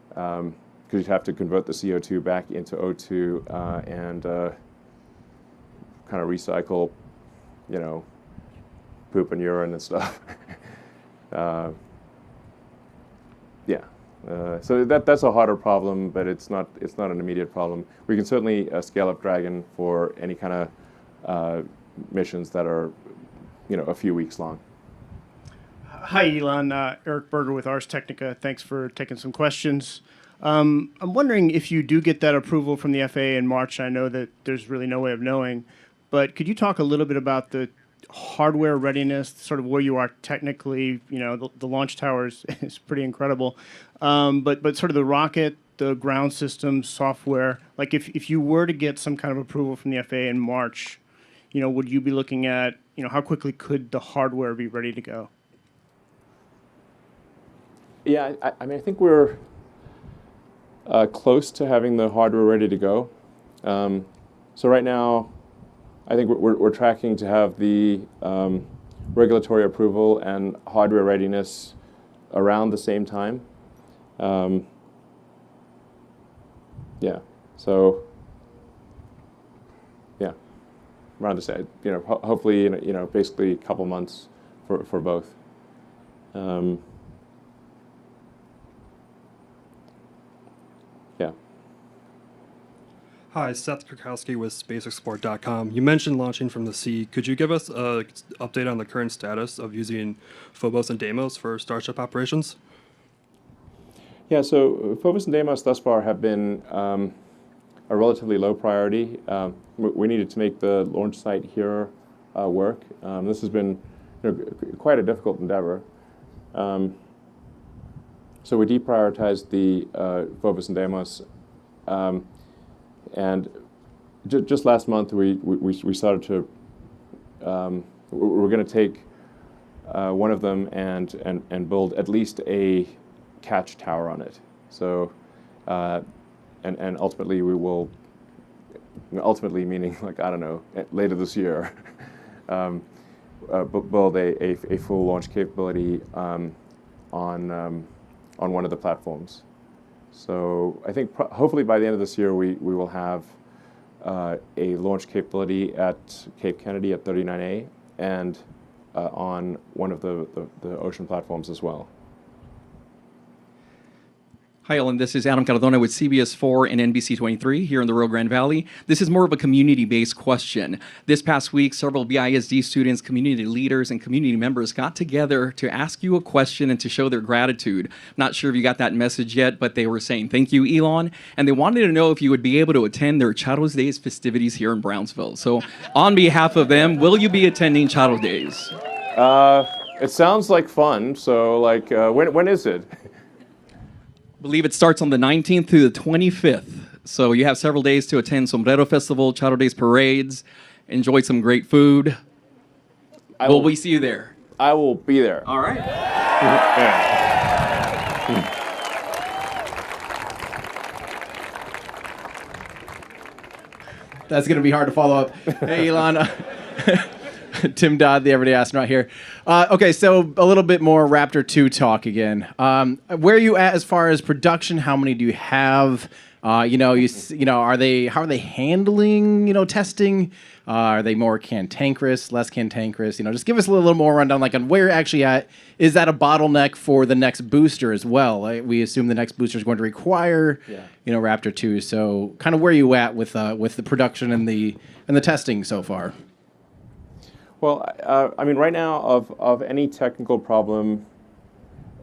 because you'd have to convert the CO2 back into O2 and kind of recycle, poop and urine and stuff. So that's a harder problem, but it's not an immediate problem. We can certainly scale up Dragon for any kind of missions that are, a few weeks long. Hi, Elon. Eric Berger with Ars Technica. Thanks for taking some questions. I'm wondering if you do get that approval from the FAA in March. I know that there's really no way of knowing, but could you talk a little bit about the hardware readiness, sort of where you are technically? The launch tower is pretty incredible, but sort of the rocket, the ground systems, software. Like if you were to get some kind of approval from the FAA in March, would you be looking at, how quickly could the hardware be ready to go? Yeah, I think we're close to having the hardware ready to go. So right now, I think we're tracking to have the regulatory approval and hardware readiness around the same time. Around the same. Hopefully, basically a couple months for both. Hi, Seth Krakowski with SpaceExport.com. You mentioned launching from the sea. Could you give us an update on the current status of using Phobos and Deimos for Starship operations? Yeah, so Phobos and Deimos thus far have been a relatively low priority. We needed to make the launch site here work. This has been quite a difficult endeavor. So we deprioritized the Phobos and Deimos. And just last month, we started to, we're going to take one of them and build at least a catch tower on it. So, and ultimately we will, ultimately meaning like, I don't know, later this year, build a full launch capability on one of the platforms. So I think hopefully by the end of this year we will have a launch capability at Cape Kennedy at 39A and on one of the ocean platforms as well. Hi, Ellen. This is Adam Cardona with CBS 4 and NBC 23 here in the Rio Grande Valley. This is more of a community-based question. This past week, several BISD students, community leaders, and community members got together to ask you a question and to show their gratitude. Not sure if you got that message yet, but they were saying thank you, Elon, and they wanted to know if you would be able to attend their Charros Days festivities here in Brownsville. So on behalf of them, will you be attending Charros Days? It sounds like fun. So like, when is it? I believe it starts on the 19th through the 25th. So you have several days to attend Sombrero Festival, Charros Days parades, enjoy some great food. Will we see you there? I will be there. All right. That's going to be hard to follow up. Hey, Elon. Tim Dodd, the Everyday Astronaut here. Okay, so a little bit more Raptor 2 talk again. Where are you at as far as production? How many do you have? How are they handling, testing? Are they more cantankerous, less cantankerous? Just give us a little more rundown, like on where you're actually at. Is that a bottleneck for the next booster as well? We assume the next booster is going to require, Raptor 2. So, kind of where are you at with the production and the testing so far? Well, right now, of any technical problem,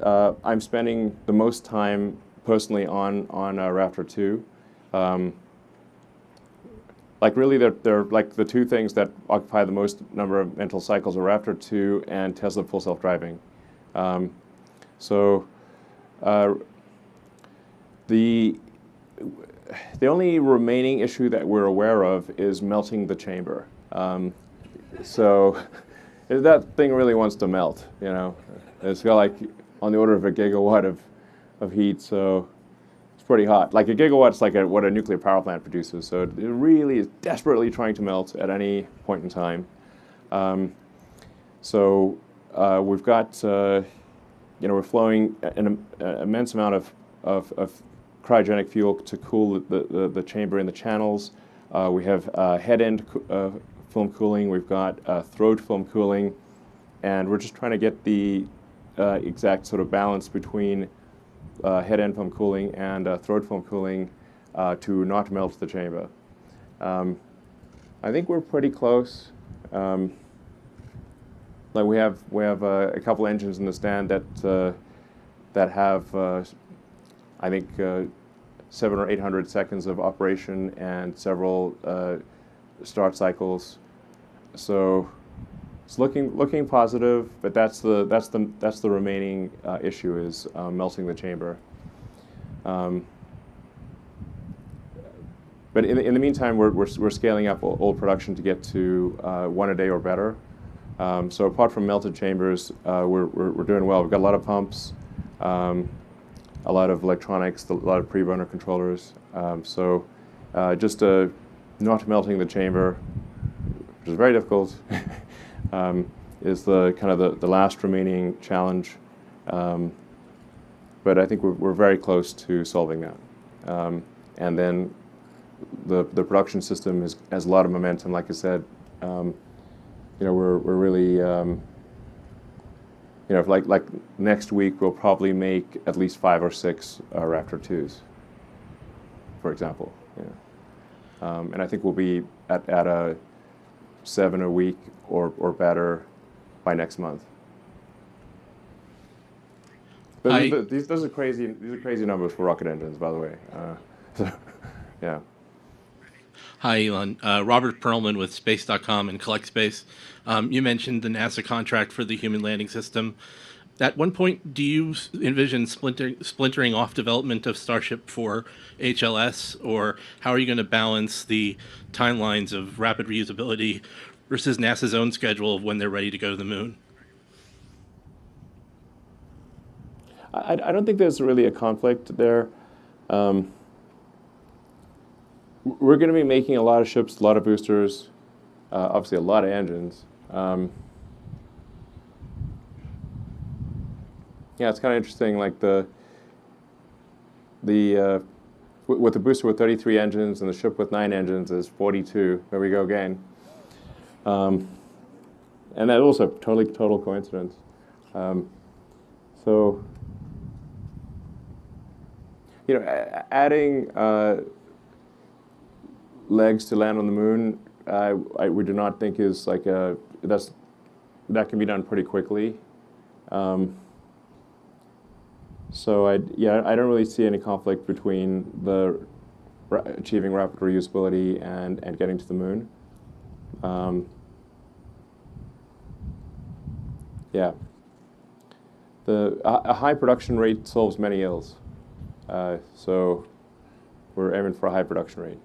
I'm spending the most time personally on Raptor 2. Really, they're like the two things that occupy the most number of mental cycles are Raptor 2 and Tesla Full Self-Driving. The only remaining issue that we're aware of is melting the chamber. So that thing really wants to melt, It's got like on the order of a gigawatt of heat, so pretty hot. Like a gigawatt's like what a nuclear power plant produces. So it really is desperately trying to melt at any point in time. We've got, we're flowing an immense amount of cryogenic fuel to cool the chamber in the channels. We have head-end film cooling. We've got throat film cooling, and we're just trying to get the exact sort of balance between head-end film cooling and throat film cooling to not melt the chamber. I think we're pretty close. Like we have a couple engines in the stand that have I think 700 or 800 seconds of operation and several start cycles. So it's looking positive, but that's the remaining issue is melting the chamber. But in the meantime, we're scaling up old production to get to 1 a day or better. So apart from melted chambers, we're doing well. We've got a lot of pumps, a lot of electronics, a lot of pre-burner controllers. Just not melting the chamber, which is very difficult, is the last remaining challenge. But I think we're very close to solving that. And then the production system has a lot of momentum. Like I said, we're really, like next week we'll probably make at least 5 or 6 Raptor 2s, for example. And I think we'll be at a 7 a week or better by next month. But those are crazy. These are crazy numbers for rocket engines, by the way. Yeah. Hi, Elon. Robert Perlman with Space.com and CollectSpace. You mentioned the NASA contract for the human landing system. At one point, do you envision splintering off development of Starship for HLS, or how are you going to balance the timelines of rapid reusability versus NASA's own schedule of when they're ready to go to the moon? I don't think there's really a conflict there. We're going to be making a lot of ships, a lot of boosters, obviously a lot of engines. Yeah, it's kind of interesting. Like with the booster with 33 engines and the ship with 9 engines is 42. There we go again. And that also total coincidence. Adding legs to land on the moon, we do not think is like that can be done pretty quickly. I don't really see any conflict between achieving rapid reusability and getting to the moon. A high production rate solves many ills. So we're aiming for a high production rate.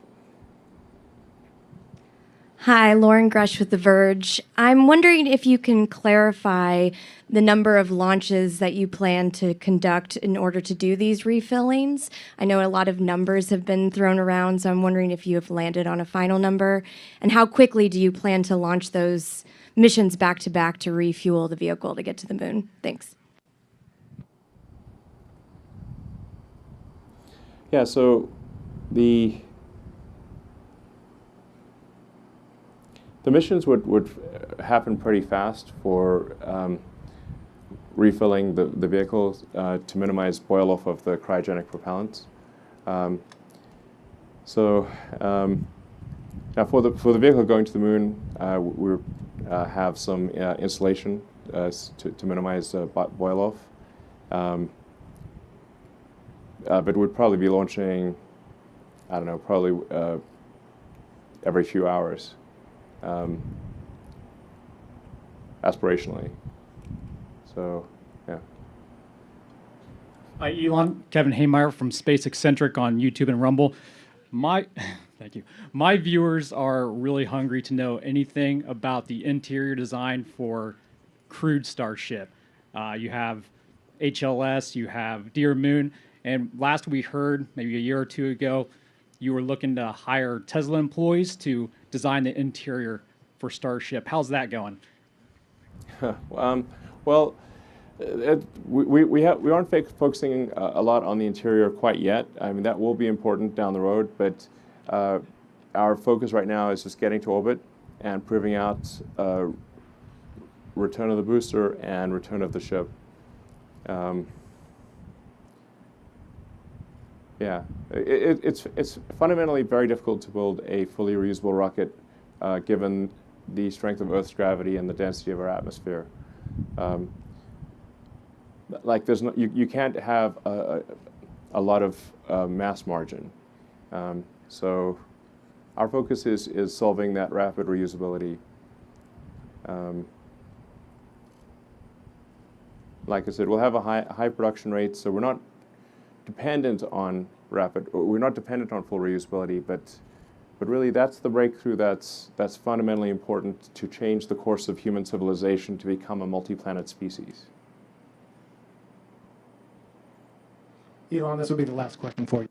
Hi, Lauren Grush with The Verge. I'm wondering if you can clarify the number of launches that you plan to conduct in order to do these refillings. I know a lot of numbers have been thrown around, so I'm wondering if you have landed on a final number. And how quickly do you plan to launch those missions back-to-back to refuel the vehicle to get to the moon? Thanks. Yeah, so the missions would happen pretty fast for refilling the vehicles to minimize boil off of the cryogenic propellants. Now for the vehicle going to the moon, we have some installation to minimize boil off. But we'd probably be launching, I don't know, probably every few hours, aspirationally. So, yeah. Hi, Elon. Kevin Haymeyer from Space Eccentric on YouTube and Rumble. Thank you. My viewers are really hungry to know anything about the interior design for crewed Starship. You have HLS, you have Dear Moon. And last we heard, maybe a year or two ago, you were looking to hire Tesla employees to design the interior for Starship. How's that going? Well, we aren't focusing a lot on the interior quite yet. I mean, that will be important down the road, but our focus right now is just getting to orbit and proving out return of the booster and return of the ship. Yeah, it's fundamentally very difficult to build a fully reusable rocket given the strength of Earth's gravity and the density of our atmosphere. Like there's no, you can't have a lot of mass margin. So our focus is solving that rapid reusability. Like I said, we'll have a high production rate, so we're not dependent on we're not dependent on full reusability, but really that's the breakthrough that's fundamentally important to change the course of human civilization to become a multi-planet species. Elon, this will be the last question for you.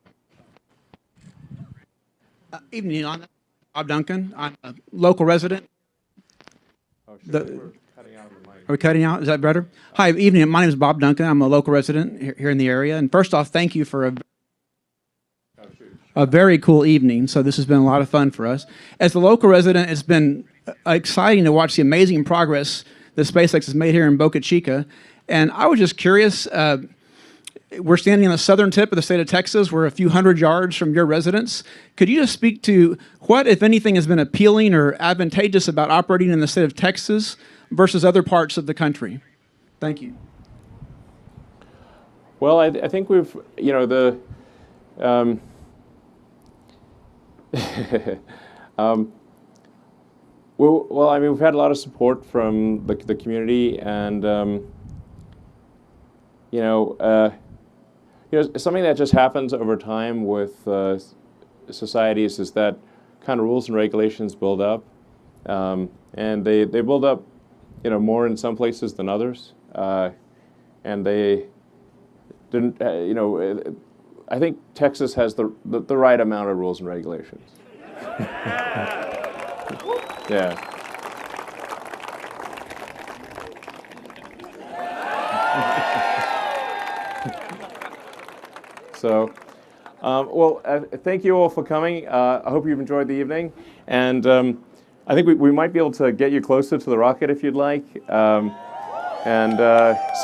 Evening, Elon. Bob Duncan. I'm a local resident. Are we cutting out? Is that better? Hi, evening. My name is Bob Duncan. I'm a local resident here in the area. And first off, thank you for a very cool evening. So this has been a lot of fun for us. As a local resident, it's been exciting to watch the amazing progress that SpaceX has made here in Boca Chica. And I was just curious, we're standing on the southern tip of the state of Texas. We're a few hundred yards from your residence. Could you just speak to what, if anything, has been appealing or advantageous about operating in the state of Texas versus other parts of the country? Thank you. Well, I think we've, you know, the well, I mean, we've had a lot of support from the community, and you know, something that just happens over time with societies is that kind of rules and regulations build up, and they build up, you know, more in some places than others, and they didn't, you know, I think Texas has the right amount of rules and regulations. Yeah. So, well, thank you all for coming. I hope you've enjoyed the evening, and I think we might be able to get you closer to the rocket if you'd like. So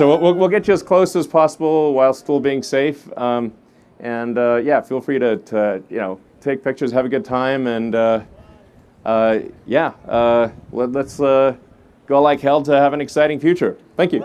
we'll get you as close as possible while still being safe. Yeah, feel free to you know, take pictures, have a good time, and yeah, let's go like hell to have an exciting future. Thank you.